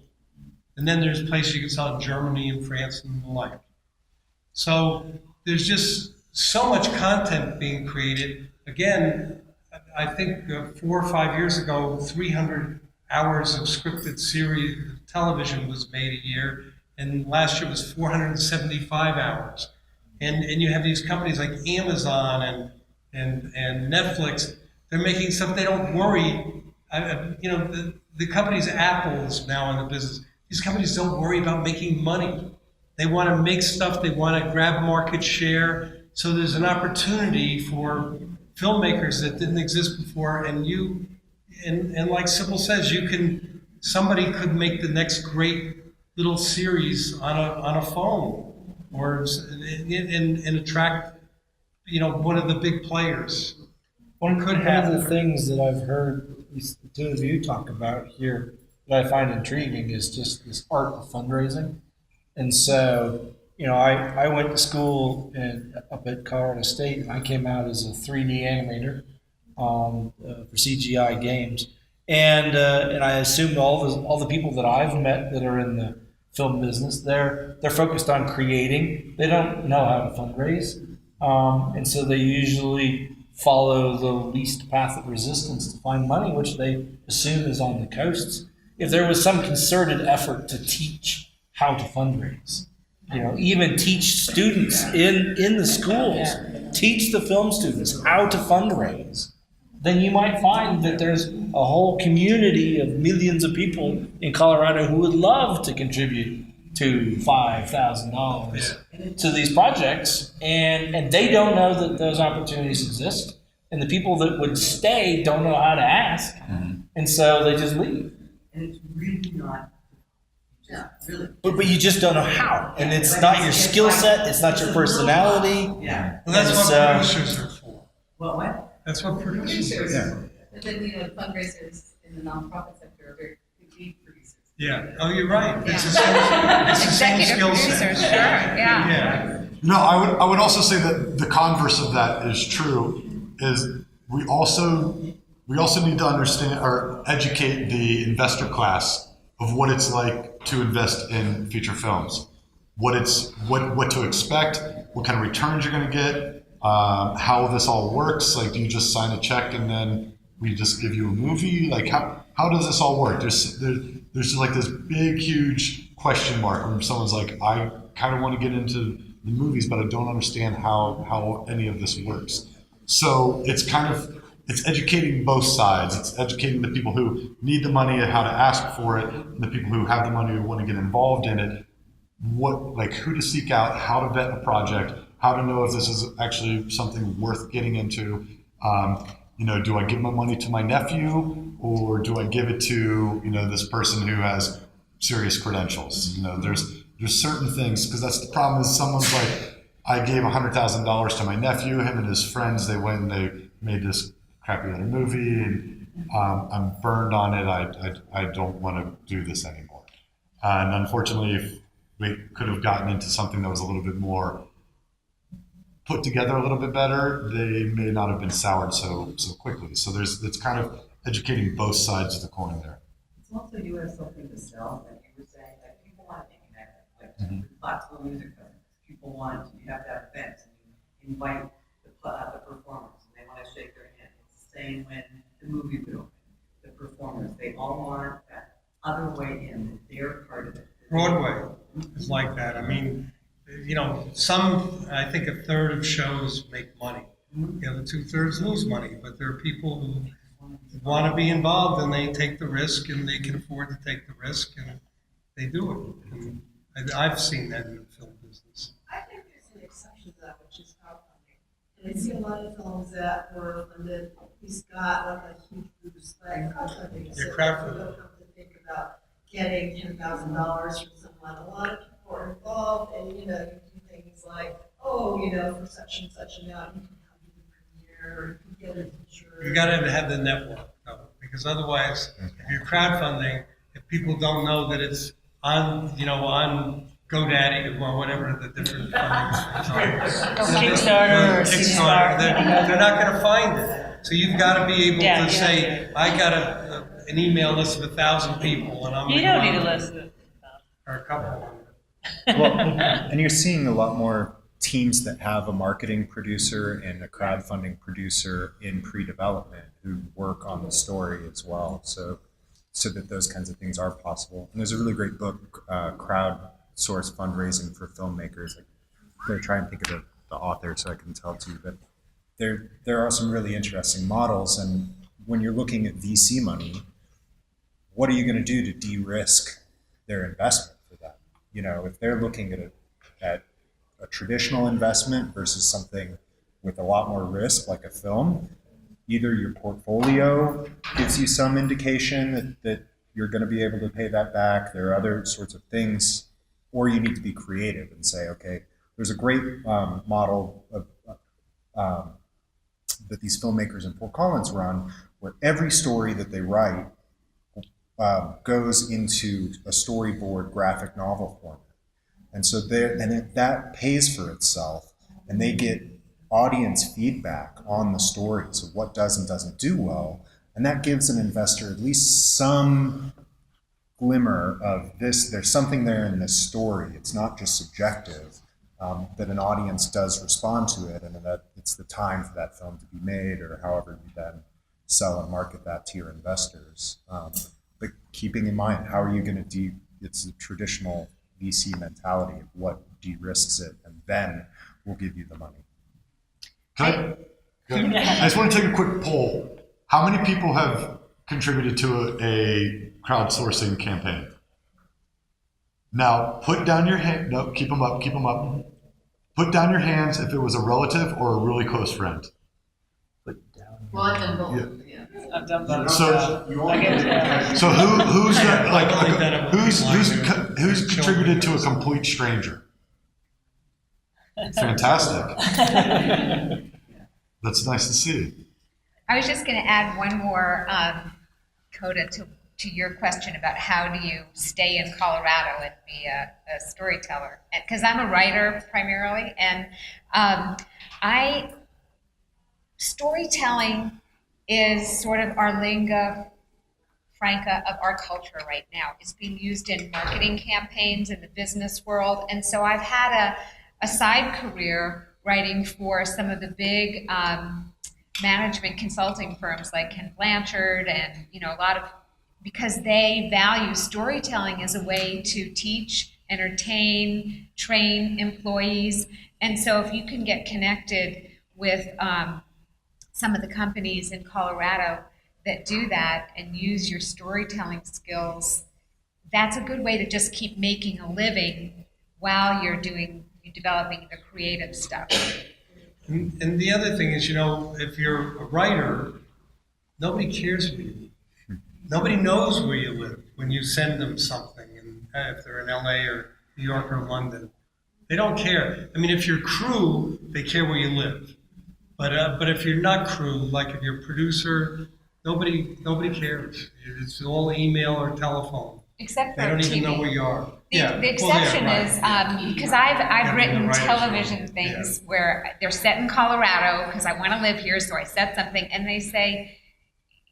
And then there's places you can sell it in Germany and France and the like. So there's just so much content being created. Again, I think 4 or 5 years ago, 300 hours of scripted series television was made a year, and last year was 475 hours. And you have these companies like Amazon and Netflix. They're making stuff they don't worry. The companies, Apple is now in the business. These companies don't worry about making money. They want to make stuff. They want to grab market share. So there's an opportunity for filmmakers that didn't exist before. And like Sybil says, somebody could make the next great little series on a phone, or and attract one of the big players. One of the things that I've heard the two of you talk about here that I find intriguing is just this art of fundraising. And so, I went to school up at Colorado State, and I came out as a 3D animator for CGI games. And I assumed all the people that I've met that are in the film business, they're focused on creating. They don't know how to fundraise, and so they usually follow the least path of resistance to find money, which they assume is on the coasts. If there was some concerted effort to teach how to fundraise, even teach students in the schools, teach the film students how to fundraise, then you might find that there's a whole community of millions of people in Colorado who would love to contribute to $5,000 to these projects, and they don't know that those opportunities exist, and the people that would stay don't know how to ask, and so they just leave. And it's really not. Really. But you just don't know how, and it's not your skill set, it's not your personality. Yeah. Well, that's what producers are for. What? That's what producers are for. But then, fundraisers in the nonprofit sector are very big producers. Yeah. Oh, you're right. It's Yeah. a same Executive skill producers, set. sure, yeah. No, I would also say that the converse of that is true. Is we also need to understand or educate the investor class of what it's like to invest in feature films, what to expect, what kind of returns you're going to get, how this all works. Like, do you just sign a check and then we just give you a movie? Like, how does this all work? There's like this big, huge question mark when someone's like, I kind of want to get into the movies, but I don't understand how any of this works. So it's educating both sides. It's educating the people who need the money and how to ask for it, and the people who have the money who want to get involved in it. Who to seek out, how to vet a project, how to know if this is actually something worth getting into. Do I give my money to my nephew, or do I give it to this person who has serious credentials? There's certain things, because that's the problem. Is someone's like, I gave $100,000 to my nephew, him and his friends. They went and they made this crappy other movie, and I'm burned on it. I don't want to do this anymore. And unfortunately, if we could have gotten into something that was a little bit more put together, a little bit better, they may not have been soured so quickly. So it's kind of educating both sides of the coin there. It's also you have something to sell, like you were saying, like people want to connect, like classical music festivals. People want you have to have events, and you invite the performers, and they want to shake their hand. It's the same when the movie would open. performers. They all want that other way in, that they're part of it. Broadway is like that. I mean, you know, I think a third of shows make money. The other 2/3 lose money, but there are people who want to be involved and they take the risk and they can afford to take the risk and they do it. And I've seen that in the film business. I think there's an exception to that, which is crowdfunding. And I see a lot of films that were funded, he's got like a huge boost, like crowdfunding. Yeah, crowdfunding. You don't have to think about getting $10,000 from someone. A lot of people are involved and, you know, you do things like, oh, you know, for such and such amount, you can come to the premiere, or you can get a teacher. You got to have the network, though, because otherwise, if you're crowdfunding, if people don't know that it's on, you know, on GoDaddy or whatever the different funding Kickstarter or Kickstarter, they're not going to find it. So you've got to be able Yeah, to yeah, say, yeah. I got an email list of 1,000 people, and I'm. You don't need a list of Or a couple. Well, and you're seeing a lot more teams that have a marketing producer and a crowdfunding producer in pre-development who work on the story as well. So that those kinds of things are possible. And there's a really great book, Crowdsource Fundraising for Filmmakers. I'm going to try and think of the author so I can tell it to you. But there are some really interesting models. And when you're looking at VC money, what are you going to do to de-risk their investment for that? You know, if they're looking at a traditional investment versus something with a lot more risk, like a film, either your portfolio gives you some indication that you're going to be able to pay that back. There are other sorts of things, or you need to be creative and say, okay, there's a great model of that these filmmakers in Fort Collins run, where every story that they write goes into a storyboard graphic novel format. And so that pays for itself, and they get audience feedback on the stories of what does and doesn't do well. And that gives an investor at least some glimmer of this, there's something there in this story. It's not just subjective, that an audience does respond to it, and that it's the time for that film to be made, or however you then sell and market that to your investors. But keeping in mind, how are you going to it's a traditional VC mentality of what de-risks it, and then we'll give you the money. I just want to take a quick poll. How many people have contributed to a crowdsourcing campaign? Now, put down your hand. No, keep them up. Keep them up. Put down your hands if it was a relative or a really close friend. Well, I've done both. Yeah. I've done both. So who's contributed to a complete stranger? Fantastic. That's nice to see. I was just going to add one more coda to your question about how do you stay in Colorado and be a storyteller. Because I'm a writer primarily, and storytelling is sort of our lingua franca of our culture right now. It's being used in marketing campaigns in the business world, and so I've had a side career writing for some of the big management consulting firms like Ken Blanchard, and a lot of, because they value storytelling as a way to teach, entertain, train employees. And so if you can get connected with some of the companies in Colorado that do that and use your storytelling skills, that's a good way to just keep making a living while you're developing the creative stuff. And the other thing is, if you're a writer, nobody cares where you live. Nobody knows where you live when you send them something, and if they're in LA or New York or London. They don't care. I mean, if you're crew, they care where you live. But if you're not crew, like if you're a producer, nobody cares. It's all email or telephone. Except for They don't even TV. know where you are. The exception is because I've written television things where they're set in Colorado because I want to live here, so I set something, and they say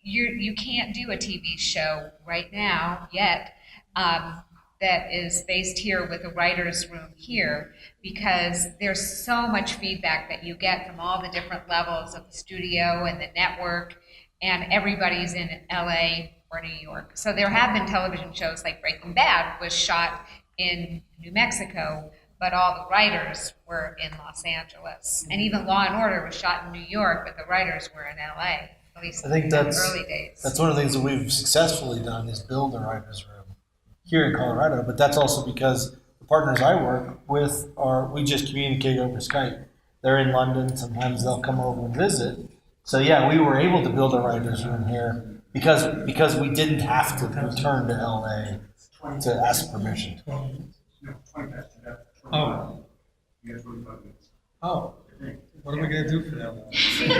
you can't do a TV show right now yet that is based here with a writer's room here, because there's so much feedback that you get from all the different levels of the studio and the network, and everybody's in LA or New York. So there have been television shows like Breaking Bad was shot in New Mexico, but all the writers were in Los Angeles. And even Law and Order was shot in New York, but the writers were in LA, at least I think in that's the early days. That's one of the things that we've successfully done is build a writer's room here in Colorado. But that's also because the partners I work with we just communicate over Skype. They're in London. Sometimes they'll come over and visit. So yeah, we were able to build a writer's room here because we didn't have to return to LA to ask permission. No, 20 past 2. Oh. You have 45 minutes. Oh, what are we gonna do for that one? Can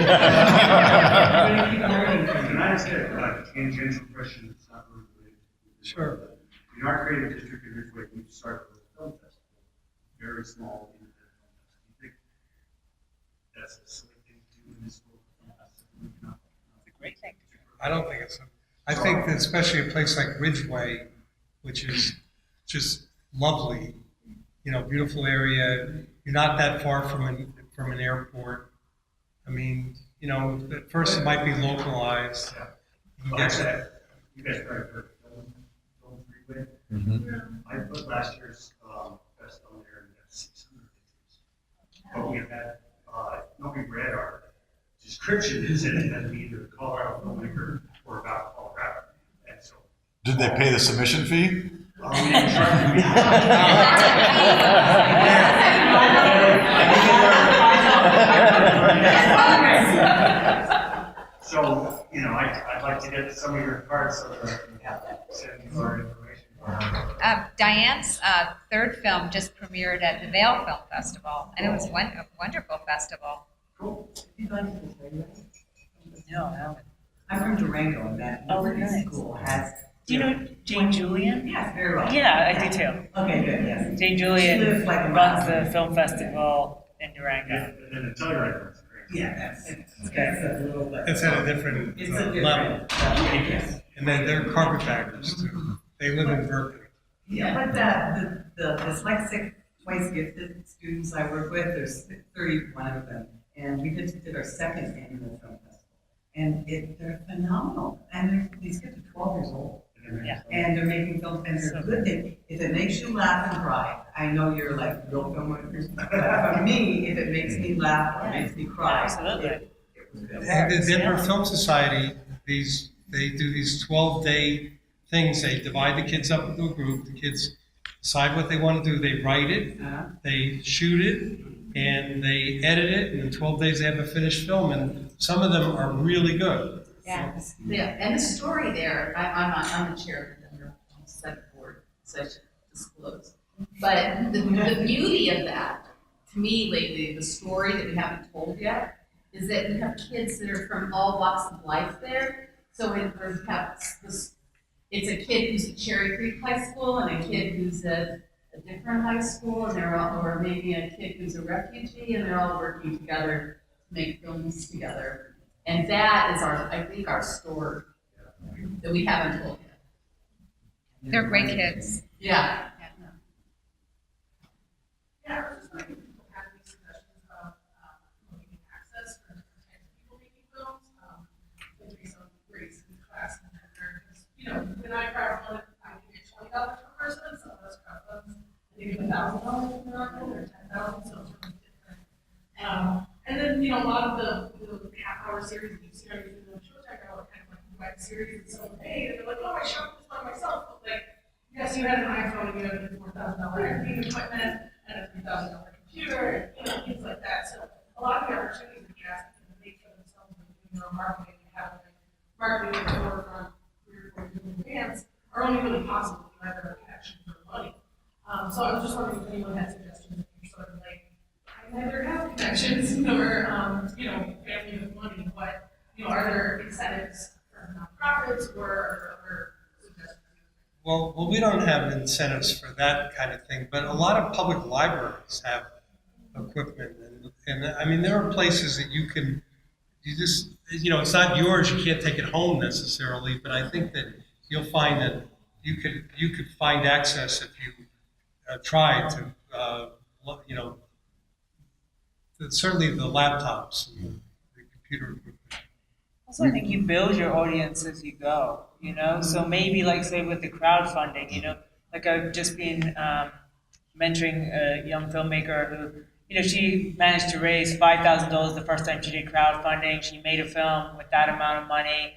I ask a tangential question that's not really related to Sure. In our creative district in Ridgeway, we started with a film festival, very small independent film festival. Do you think that's a silly thing to do in this world? It's a great thing. I don't think it's, I think that especially a place like Ridgeway, which is just lovely, beautiful area. You're not that far from an airport. I mean, at first it might be localized. You can get that. You guys probably heard of Film Freeway. Mm-hmm. I put last year's fest on there and got 600 entries. But we had, nobody read our description, is it had to be either a Colorado filmmaker or about Colorado. And so. Did they pay the submission fee? We didn't charge So, I'd like to get some of your cards so that I can send you our information. Diane's third film just premiered at the Vail Film Festival, and it was a wonderful festival. Cool. You gone to this radio? No, I haven't. I'm from Durango, and that Oh, Liberty nice. School has. Do you know Jane Julian? Yes, very well. Yeah, I do too. Okay, good, yes. Jane She Julian lives like a runs mile. the film festival in Durango. And then the Telluride one's great. Yeah, that's a little bit. It's at a different It's a level. different, yes. And then they're carpetbaggers too. They live in Berkeley. Yeah, but the dyslexic, twice gifted students I work with, there's 31 of them, and we just did our second annual film festival. And they're phenomenal, and these kids are 12 years old. Yeah. And they're making films, and they're good. If it makes you laugh and cry, I know you're like real filmmakers, but for me, if it makes me laugh or makes me cry. Absolutely. it was good. And the Denver Film Society, they do these 12-day things. They divide the kids up into a group. The kids decide what they want to do. They write it, they shoot it, and they edit it. And in 12 days, they have a finished film. And some of them are really good. Yeah, and the story there, I'm the chair of the Denver Senate Board, so I should disclose. But the beauty of that, to me lately, the story that we haven't told yet, is that we have kids that are from all walks of life there. So we have this, it's a kid who's at Cherry Creek High School and a kid who's at a different high school, and they're all, or maybe a kid who's a refugee, and they're all working together to make films together. And that is I think our story that we haven't told yet. They're great kids. Yeah. Yeah, I was just wondering if people have any suggestions of looking at access for different types of people making films. Maybe some race and class and gender. Because, when I crowdfund, I can get $20 per person. Some of those crowdfunds, they give $1,000 per person or $10,000, so it's really different. And then, a lot of the half-hour series that you see on YouTube and Showtime are kind of like web series and so hey, and they're like, oh, I shot this by myself. But yes, you had an iPhone and you had a $4,000 editing equipment and a $3,000 computer, and things like that. So a lot of the opportunities that you ask them to make for themselves when doing their own marketing and having marketing in the forefront 3 or 4 years in advance are only really possible if you have a connection for money. So I was just wondering if anyone had suggestions if you're sort of I neither have connections nor, family with money, but, are there incentives for nonprofits or are there other suggestions? Well, we don't have incentives for that kind of thing, but a lot of public libraries have equipment. And I mean, there are places that it's not yours, you can't take it home necessarily, but I think that you'll find that you could find access if you try to, certainly the laptops and the computer equipment. Also, I think you build your audience as you go, you know? So maybe, like, say, with the crowdfunding, you know, like I've just been mentoring a young filmmaker who, you know, she managed to raise $5,000 the first time she did crowdfunding. She made a film with that amount of money.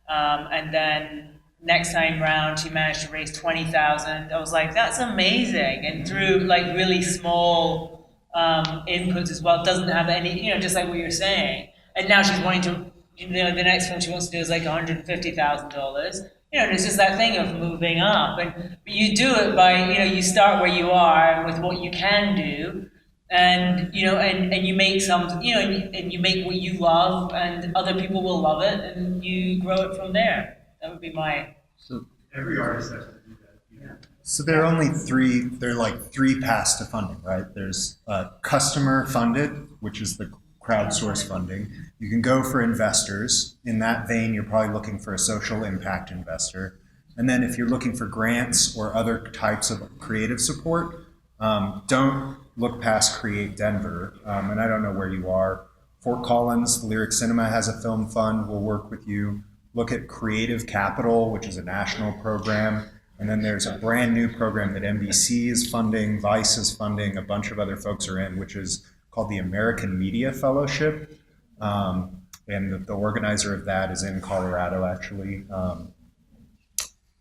And then next time round, she managed to raise $20,000. I was like, that's amazing. And through, like, really small inputs as well, doesn't have any, you know, just like what you're saying. And now she's wanting to, you know, the next film she wants to do is like $150,000. You know, it's just that thing of moving up. But you do it by, you know, you start where you are with what you can do. And, you know, and you make some, you know, and you make what you love, and other people will love it, and you grow it from there. That would be my... So Every artist has to do that. Yeah. So there are three paths to funding, right? There's customer funded, which is the crowdsource funding. You can go for investors. In that vein, you're probably looking for a social impact investor. And then if you're looking for grants or other types of creative support, don't look past Create Denver. And I don't know where you are. Fort Collins, the Lyric Cinema has a film fund. We'll work with you. Look at Creative Capital, which is a national program. And then there's a brand new program that NBC is funding, Vice is funding, a bunch of other folks are in, which is called the American Media Fellowship. And the organizer of that is in Colorado, actually.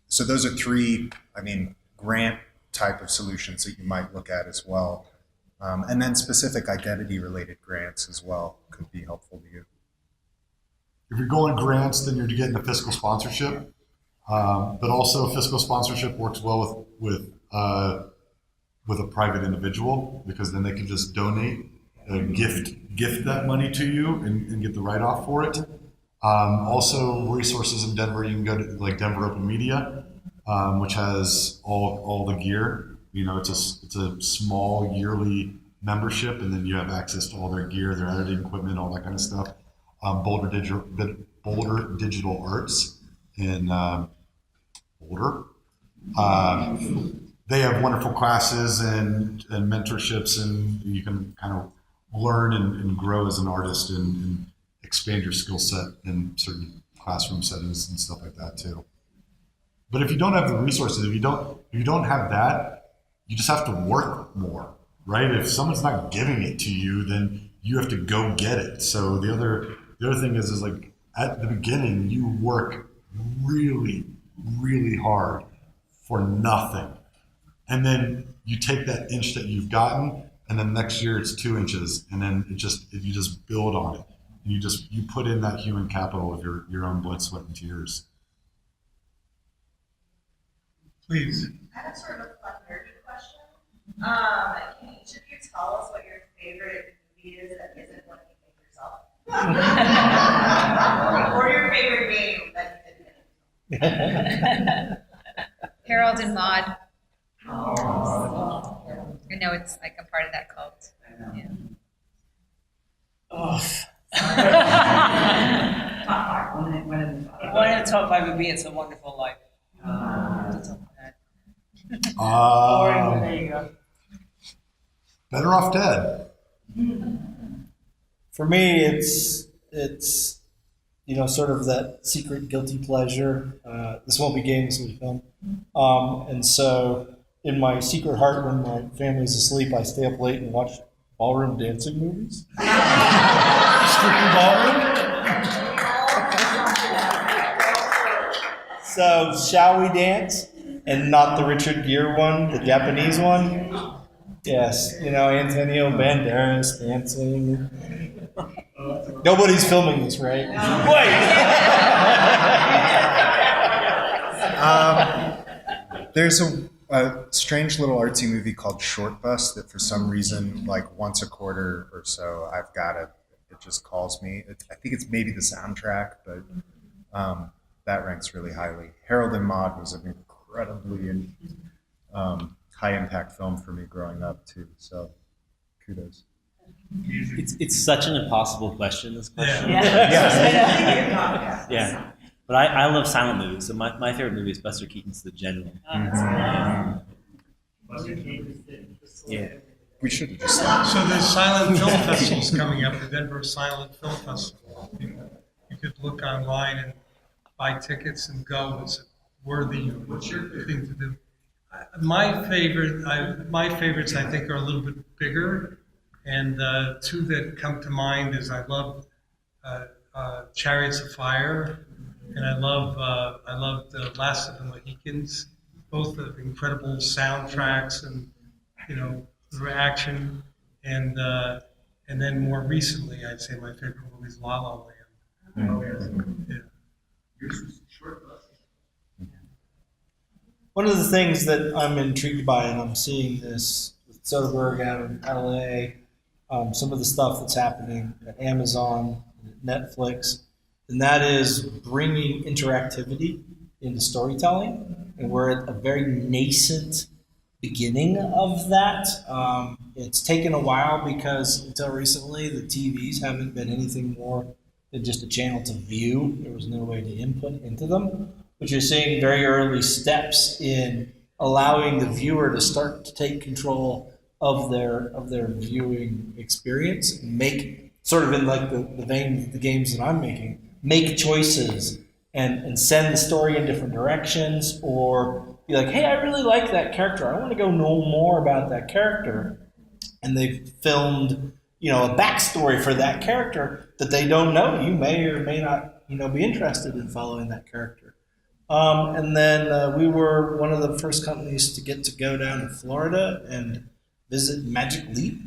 So those are three, grant type of solutions that you might look at as well. And then specific identity-related grants as well could be helpful to you. If you're going grants, then you're getting a fiscal sponsorship. But also fiscal sponsorship works well with a private individual, because then they can just donate, gift that money to you and get the write-off for it. Also resources in Denver, you can go to like Denver Open Media, which has all the gear. You know, it's a small yearly membership, and then you have access to all their gear, their editing equipment, all that kind of stuff. Boulder Digital Arts in Boulder. They have wonderful classes and mentorships, and you can kind of learn and grow as an artist and expand your skill set in certain classroom settings and stuff like that too. But if you don't have the resources, if you don't have that, you just have to work more, right? If someone's not giving it to you, then you have to go get it. So the other thing is like at the beginning, you work really, really hard for nothing. And then you take that inch that you've gotten, and then next year it's 2 inches, and then you just build on it. And you put in that human capital of your own blood, sweat, and tears. Please. I have sort of a fun nerdy question. Can each of you tell us what your favorite movie is that isn't one you make yourself? Or your favorite game that you didn't make? Harold and Maude. Oh. I know it's like a part of that cult. Yeah. Top five, one in the top five. One in the top five would be It's a Wonderful Life. There you go. Better Off Dead. For me, it's sort of that secret guilty pleasure. This won't be game, this will be film. And so in my secret heart, when my family's asleep, I stay up late and watch ballroom dancing movies. Strictly ballroom. So Shall We Dance? And not the Richard Gere one, the Japanese one. Yes, Antonio Banderas dancing. Nobody's filming this, right? Wait! There's a strange little artsy movie called Short Bus that for some reason, like once a quarter or so, I've got it. It just calls me. I think it's maybe the soundtrack, but that ranks really highly. Harold and Maude was an incredibly high impact film for me growing up too. So kudos. It's such an impossible question, this question. Yeah. Yeah. But I love silent movies. So my favorite movie is Buster Keaton's The General. Yeah. We should have just So there's silent film festivals coming up, the Denver Silent Film Festival. You could look online and buy tickets and go. It's a worthy thing to do. My favorites I think are a little bit bigger, and two that come to mind is I love Chariots of Fire, and I love The Last of the Mohicans. Both of incredible soundtracks and action, and then more recently I'd say my favorite movie is La La Land. Yeah. One of the things that I'm intrigued by, and I'm seeing this with Soderbergh out in LA, some of the stuff that's happening at Amazon, Netflix, and that is bringing interactivity into storytelling. And we're at a very nascent beginning of that. It's taken a while because until recently, the TVs haven't been anything more than just a channel to view. There was no way to input into them. But you're seeing very early steps in allowing the viewer to start to take control of their viewing experience, make sort of in like the vein of the games that I'm making, make choices and send the story in different directions, or be like, hey, I really like that character. I want to go know more about that character. And they've filmed, a backstory for that character that they don't know. You may or may not, be interested in following that character. And then we were one of the first companies to get to go down to Florida and visit Magic Leap.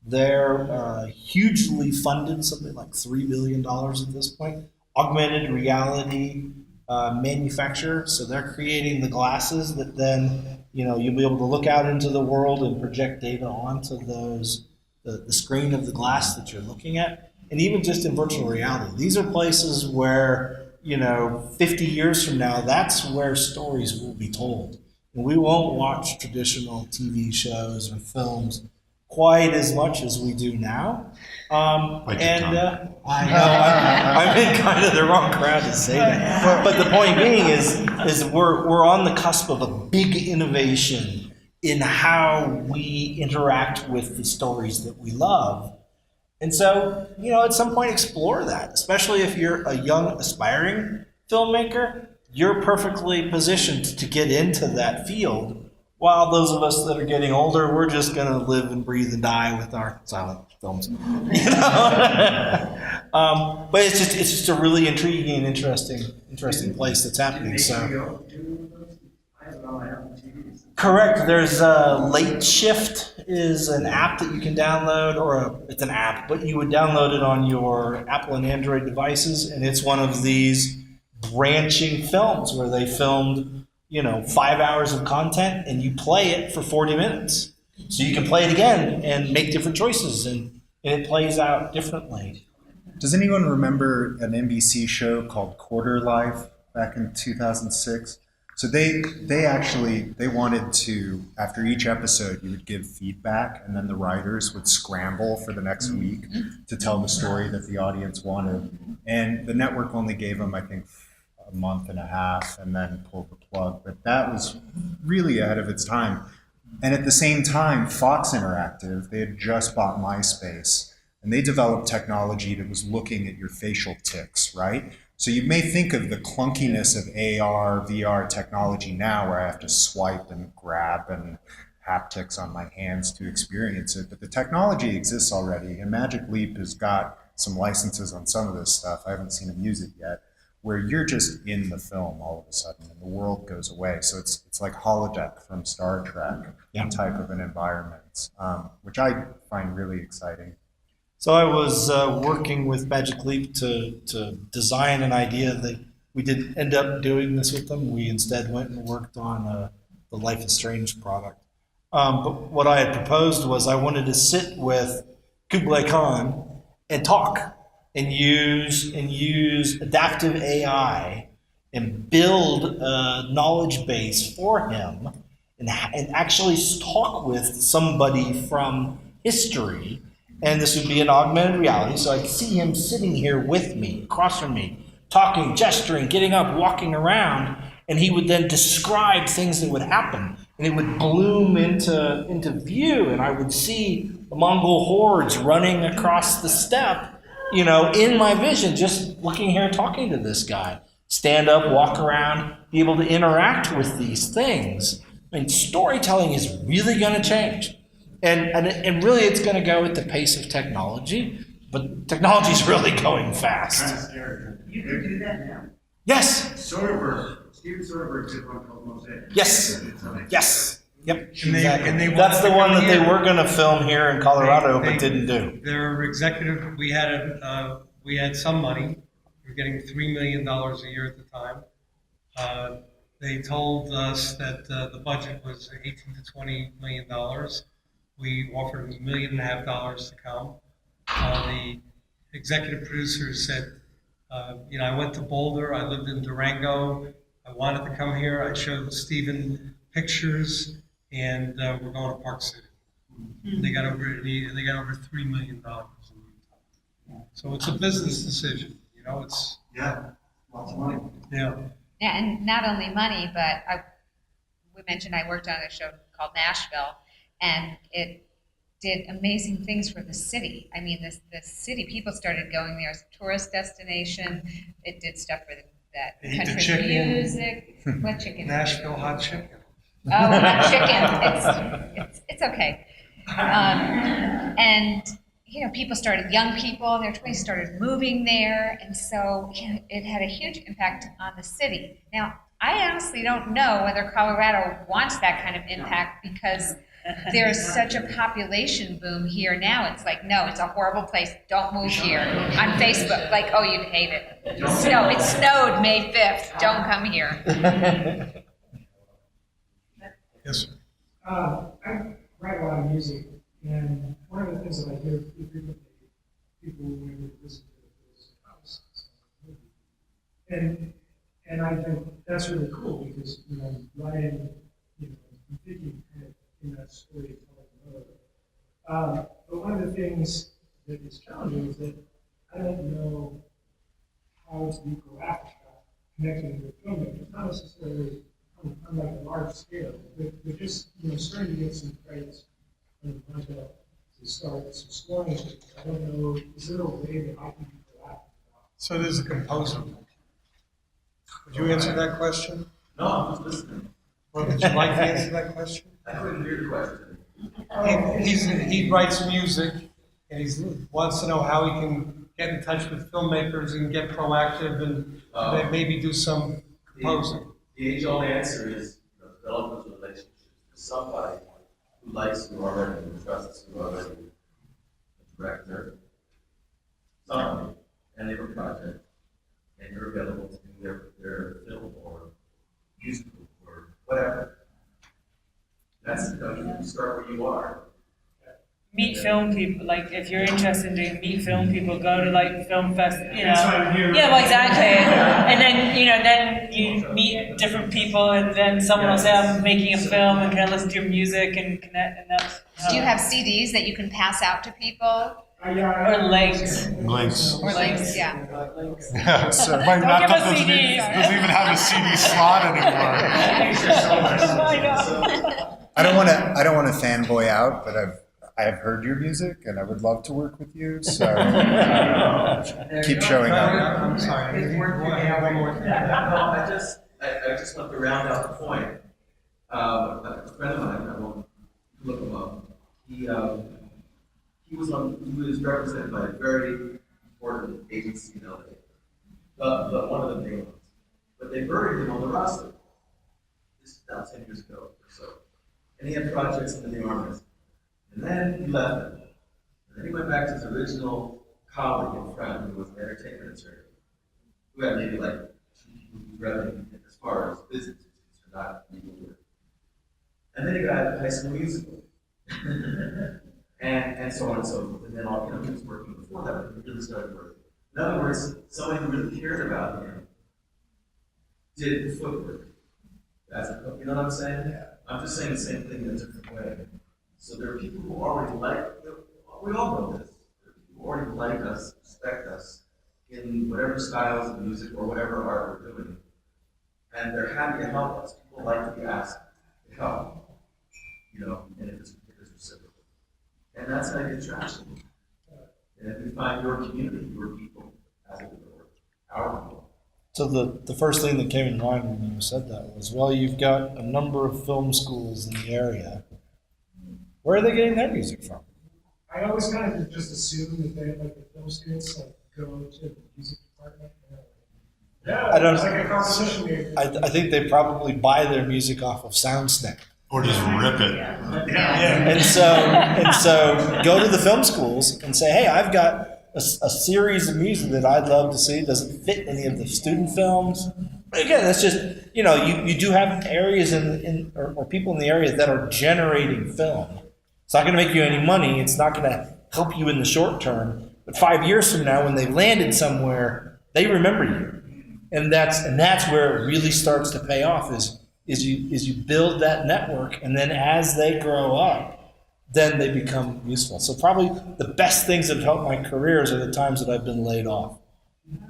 They're hugely funded, something like $3 billion at this point. Augmented reality manufacturer, so they're creating the glasses that then you'll be able to look out into the world and project data onto the screen of the glass that you're looking at. And even just in virtual reality, these are places where 50 years from now, that's where stories will be told. And we won't watch traditional TV shows or films quite as much as we do now. I know I'm in kind of the wrong crowd to say that. But the point being is we're on the cusp of a big innovation in how we interact with the stories that we love. And so, at some point explore that, especially if you're a young aspiring filmmaker, you're perfectly positioned to get into that field. While those of us that are getting older, we're just going to live and breathe and die with our silent films. But it's just a really intriguing and interesting place that's happening. So, correct. There's Late Shift is an app that you can download, it's an app, but you would download it on your Apple and Android devices, and it's one of these branching films where they filmed 5 hours of content, and you play it for 40 minutes. So you can play it again and make different choices, and it plays out differently. Does anyone remember an NBC show called Quarter Life back in 2006? So they wanted to, after each episode, you would give feedback, and then the writers would scramble for the next week to tell the story that the audience wanted. And the network only gave them, I think, a month and a half, and then pulled the plug. But that was really ahead of its time. And at the same time, Fox Interactive, they had just bought MySpace, and they developed technology that was looking at your facial tics, right? So you may think of the clunkiness of AR, VR technology now, where I have to swipe and grab and haptics on my hands to experience it, but the technology exists already, and Magic Leap has got some licenses on some of this stuff. I haven't seen them use it yet, where you're just in the film all of a sudden, and the world goes away. So it's like holodeck from Star Trek type of an environment, which I find really exciting. So I was working with Magic Leap to design an idea that we didn't end up doing this with them. We instead went and worked on the Life is Strange product. But what I had proposed was I wanted to sit with Kublai Khan and talk and use adaptive AI and build a knowledge base for him and actually talk with somebody from history. And this would be an augmented reality, so I could see him sitting here with me, across from me, talking, gesturing, getting up, walking around, and he would then describe things that would happen. And it would bloom into view, and I would see the Mongol hordes running across the steppe, in my vision, just looking here and talking to this guy. Stand up, walk around, be able to interact with these things. I mean, storytelling is really going to change. And really it's going to go at the pace of technology, but technology is really going fast. You can do that now. Yes. Soderbergh, Steven Soderbergh did one called Mosaic. Yes. Yes. Yep. And they That's the wanted to one come that they here. were going to film here in Colorado, They- but didn't do. Their executive, we had some money. We were getting $3 million a year at the time. They told us that the budget was $18 to $20 million. We offered them $1.5 million to come. The executive producer said, I went to Boulder, I lived in Durango, I wanted to come here, I showed Stephen pictures, and we're going to Park City. They got over $3 million. So it's a business decision, it's, Yeah, lots of money. yeah. Yeah, and not only money, but we mentioned I worked on a show called Nashville, and it did amazing things for the city. I mean, the city, people started going there as a tourist destination. It did stuff for that They eat the country chicken. music. What chicken? Nashville hot chicken. Oh, hot chicken. It's okay. And people started, young people in their 20s started moving there, and so it had a huge impact on the city. Now, I honestly don't know whether Colorado wants that kind of impact because there's such a population boom here now. It's like, no, it's a horrible place. Don't move here. On Facebook, like, oh, you'd hate it. It snowed May 5th. Don't come here. Yes, sir. I write a lot of music, and one of the things that I hear frequently, people when they listen to it is house. And I think that's really cool because writing, I'm thinking kind of in that storytelling mode. But one of the things that is challenging is that I don't know how to be proactive about connecting with filmmakers, not necessarily on like a large scale, but just starting to get some credits and content to start exploring. I don't know, is there a way that I can be proactive about? So there's a composer. Would you answer that question? No, I'm just listening. Or would you like to answer that question? I couldn't hear the question. He writes music, and he wants to know how he can get in touch with filmmakers and get proactive and maybe do some composing. The age-old answer is develop those relationships with somebody who likes you already, who trusts you already, a director, somebody, and they have a project, and you're available to do their film or musical or whatever. That's you start where you are. Meet film people, like if you're interested in doing meet film people, go to like film fest, That's why I'm here. Yeah, well, exactly. And then you meet different people, and then someone will say, "I'm making a film, and can I listen to your music and connect?" And that's. Do you have CDs that you can pass out to people? Or links? Links. Or links, yeah. Yeah, so my Don't laptop give us doesn't CDs. even have a CD slot anymore. I know. I don't want to fanboy out, but I've heard your music and I would love to work with you. So keep showing up. I'm sorry. One more thing. No, I just want to round out the point. A friend of mine, I won't look him up. He was represented by a very important agency in LA, but one of the main ones. But they buried him on the roster. This is about 10 years ago or so. And he had projects in the armies. And then he left them. And then he went back to his original colleague and friend who was an entertainment attorney, who had maybe like 2 people who revenue as far as business is not legal work. And then he got High School Musical. and so on and so forth. And then he was working before that, but he really started working. In other words, somebody who really cared about him did the footwork. You know what I'm saying? Yeah. I'm just saying the same thing in a different way. So there are people who already we all know this. There are people who already like us, respect us in whatever styles of music or whatever art we're doing. And they're happy to help us. People like to be asked to help, and if it's reciprocal. And that's how you get traction. And if we find your community, your people, as it were, our people. So the first thing that came in mind when you said that was, well, you've got a number of film schools in the area. Where are they getting their music from? I always kind of just assume that they, like, the film students, like, go to the music department. And yeah, I don't. it's like a composition major. I think they probably buy their music off of SoundSnap. Or just rip it. And so go to the film schools and say, hey, I've got a series of music that I'd love to see. Does it fit any of the student films? But again, that's just, you do have areas or people in the area that are generating film. It's not going to make you any money. It's not going to help you in the short term. But 5 years from now, when they've landed somewhere, they remember you. And that's where it really starts to pay off is you build that network, and then as they grow up, then they become useful. So probably the best things that have helped my careers are the times that I've been laid off.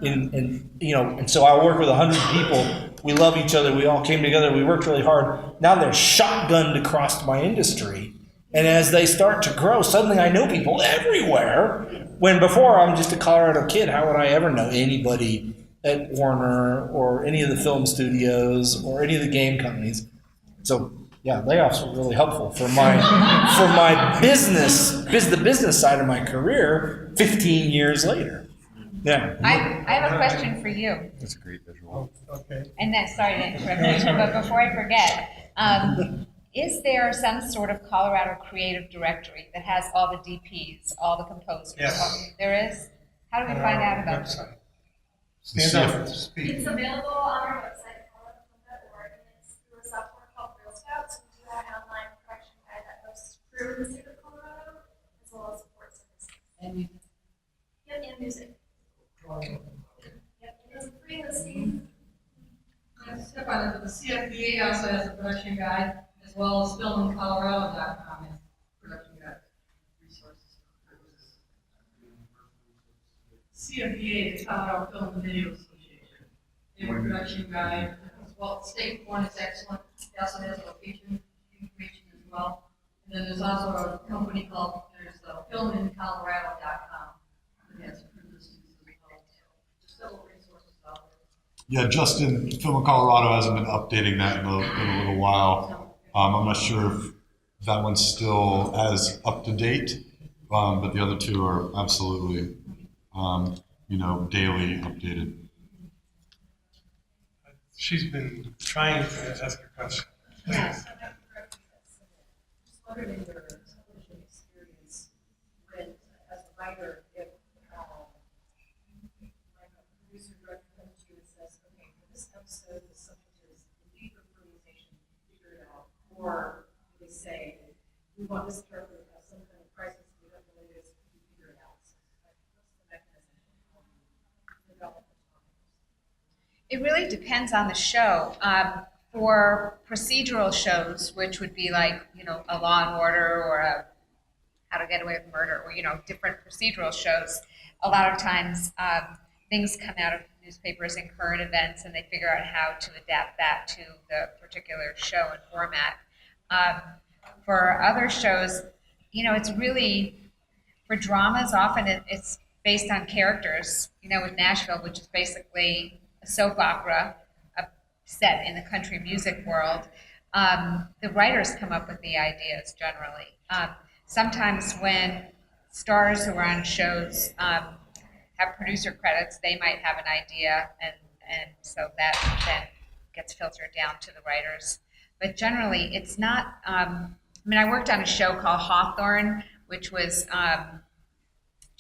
And so I work with 100 people. We love each other. We all came together. We worked really hard. Now they're shotgunned across my industry. And as they start to grow, suddenly I know people everywhere. When before I'm just a Colorado kid, how would I ever know anybody at Warner or any of the film studios or any of the game companies? So yeah, layoffs were really helpful for my the business side of my career 15 years later. Yeah. I have a question for you. That's a great visual. Okay. And then, sorry to interrupt you, but before I forget, is there some sort of Colorado creative directory that has all the DPs, all the composers? Yes. There is? How do we find out about it? Website. Stand up, speak. It's available on our website, colorado.org, and it's through a software called Girl Scouts. We do have an online production guide that helps crew in the state of Colorado, as well as support services. And music. Yep, and music. Yep, it is free listing. Step on it, the CFBA also has a production guide, as well as filmincolorado.com has production guide resources. CFBA, the Colorado Film and Video Association. They have a production guide, as well. State one is excellent. It also has location information as well. And then there's also a company called, there's filmincolorado.com that has producers as well. Just several resources out there. Yeah, Justin, Film in Colorado hasn't been updating that in a little while. I'm not sure if that one's still as up to date, but the other two are absolutely, daily updated. She's been trying to ask a question. Please. Just wondering in your television experience, when, as a writer, if like a producer director comes to you and says, okay, for this episode, the subject is the deeper fertilization, figure it out, or they say, we want this character to have some kind of crisis, we don't know what it is, we figure it out. So, like, what's the mechanism for development? It really depends on the show. For procedural shows, which would be like, a Law and Order or a How to Get Away with Murder, or, different procedural shows, a lot of times things come out of newspapers and current events, and they figure out how to adapt that to the particular show and format. For other shows, it's really, for dramas, often it's based on characters, with Nashville, which is basically a soap opera set in the country music world. The writers come up with the ideas generally. Sometimes when stars who are on shows have producer credits, they might have an idea, and so that then gets filtered down to the writers. But generally, it's not, I worked on a show called Hawthorne, which was Jada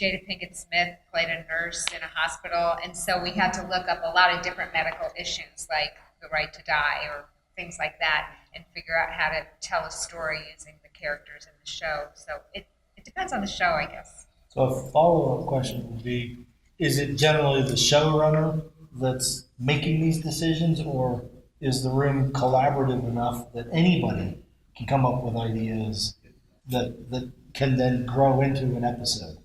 Pinkett Smith played a nurse in a hospital, and so we had to look up a lot of different medical issues, like the right to die or things like that, and figure out how to tell a story using the characters in the show. So it depends on the show, I guess. So a follow-up question would be, is it generally the showrunner that's making these decisions, or is the room collaborative enough that anybody can come up with ideas that can then grow into an episode?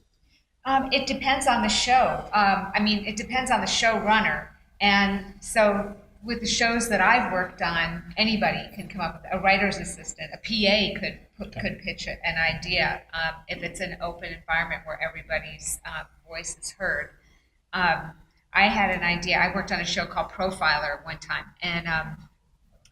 It depends on the show. It depends on the showrunner. And so with the shows that I've worked on, anybody can come up with a writer's assistant, a PA could pitch an idea if it's an open environment where everybody's voice is heard. I had an idea. I worked on a show called Profiler one time, and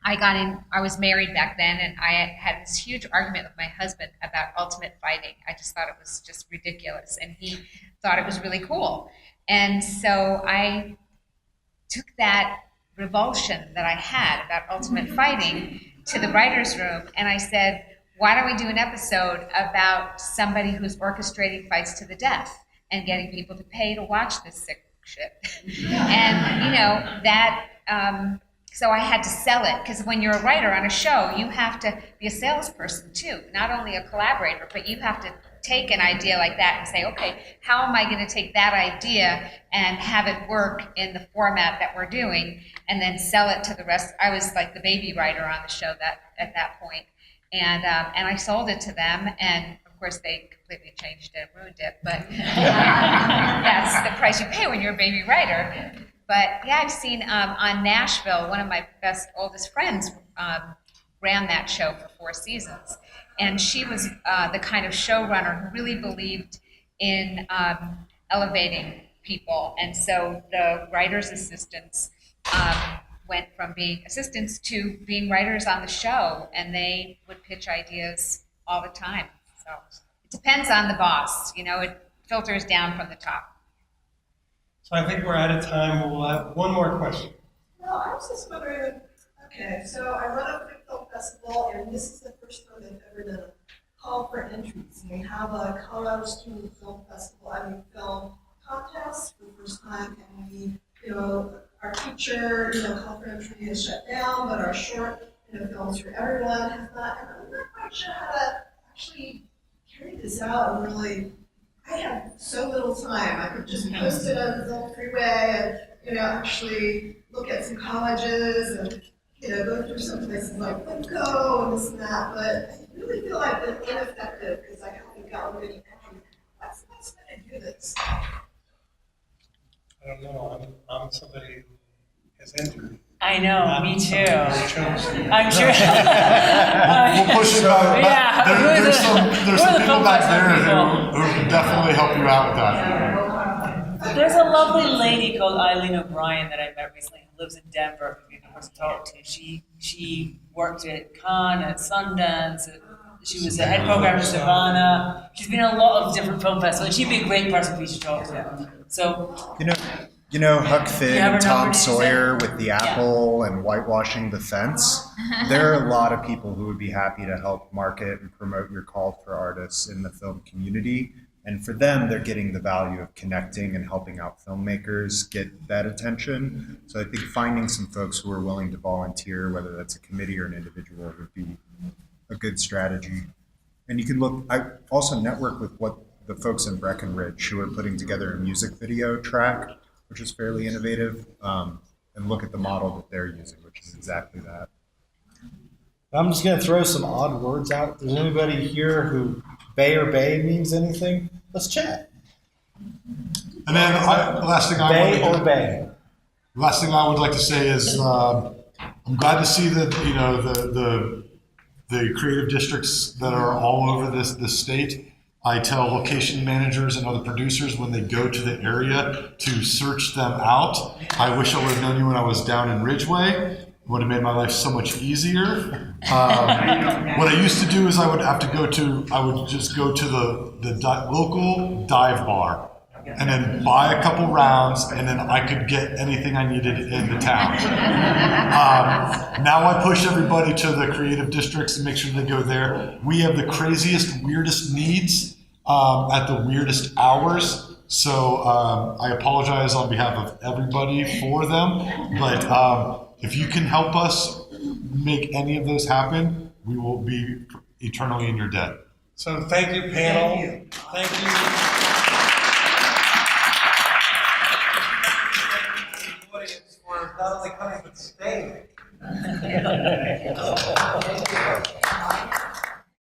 I was married back then, and I had this huge argument with my husband about ultimate fighting. I just thought it was just ridiculous, and he thought it was really cool. And so I took that revulsion that I had about ultimate fighting to the writer's room, and I said, why don't we do an episode about somebody who's orchestrating fights to the death and getting people to pay to watch this sick shit? And, you know, that, so I had to sell it, because when you're a writer on a show, you have to be a salesperson too, not only a collaborator, but you have to take an idea like that and say, okay, how am I going to take that idea and have it work in the format that we're doing, and then sell it to the rest. I was like the baby writer on the show at that point. And I sold it to them, and of course they completely changed it and ruined it, but that's the price you pay when you're a baby writer. But yeah, I've seen on Nashville, one of my oldest friends ran that show for 4 seasons. And she was the kind of showrunner who really believed in elevating people. And so the writer's assistants went from being assistants to being writers on the show, and they would pitch ideas all the time. So it depends on the boss. You know, it filters down from the top. So I think we're out of time. We'll have one more question. No, I was just wondering, okay, so I run a quick film festival, and this is the first time I've ever done a call for entries. And we have a Colorado Student Film Festival, film contest for the first time, and we, you know, our feature, you know, call for entry is shut down, but our short, you know, films for everyone has not, and I'm not quite sure how to actually carry this out and really, I have so little time. I could just post it on the Film Freeway and, you know, actually look at some colleges and, you know, go through some places like Winco and this and that, but I really feel like it's ineffective because I haven't gotten many entries. What's the best way to do this? I don't know. I'm somebody who has entered. I know, me too. I'm sure. We'll push it back. Yeah, There's some people back there who can definitely help you out with that. There's a lovely lady called Eileen O'Brien that I met recently who lives in Denver, who we can talk to. She worked at Cannes, at Sundance. She was a head programmer at Savannah. She's been in a lot of different film festivals. She'd be a great person for you to talk to. So you know Huck Finn and Tom Sawyer say? with the apple and whitewashing the fence. There are a lot of people who would be happy to help market and promote your call for artists in the film community. And for them, they're getting the value of connecting and helping out filmmakers get that attention. So I think finding some folks who are willing to volunteer, whether that's a committee or an individual, would be a good strategy. And you can look, I also network with the folks in Breckenridge who are putting together a music video track, which is fairly innovative, and look at the model that they're using, which is exactly that. I'm just going to throw some odd words out. If there's anybody here who Bay or Bay means anything, let's chat. And then last thing Bay or Bay. Last thing I would like to say is I'm glad to see that the creative districts that are all over this state. I tell location managers and other producers when they go to the area to search them out. I wish I would have known you when I was down in Ridgeway. It would have made my life so much easier. What I used to do is I would just go to the local dive bar and then buy a couple rounds, and then I could get anything I needed in the town. Now I push everybody to the creative districts and make sure they go there. We have the craziest, weirdest needs at the weirdest hours. So I apologize on behalf of everybody for them, but if you can help us make any of those happen, we will be eternally in your debt. So thank you, panel. Thank you. For not only coming but staying.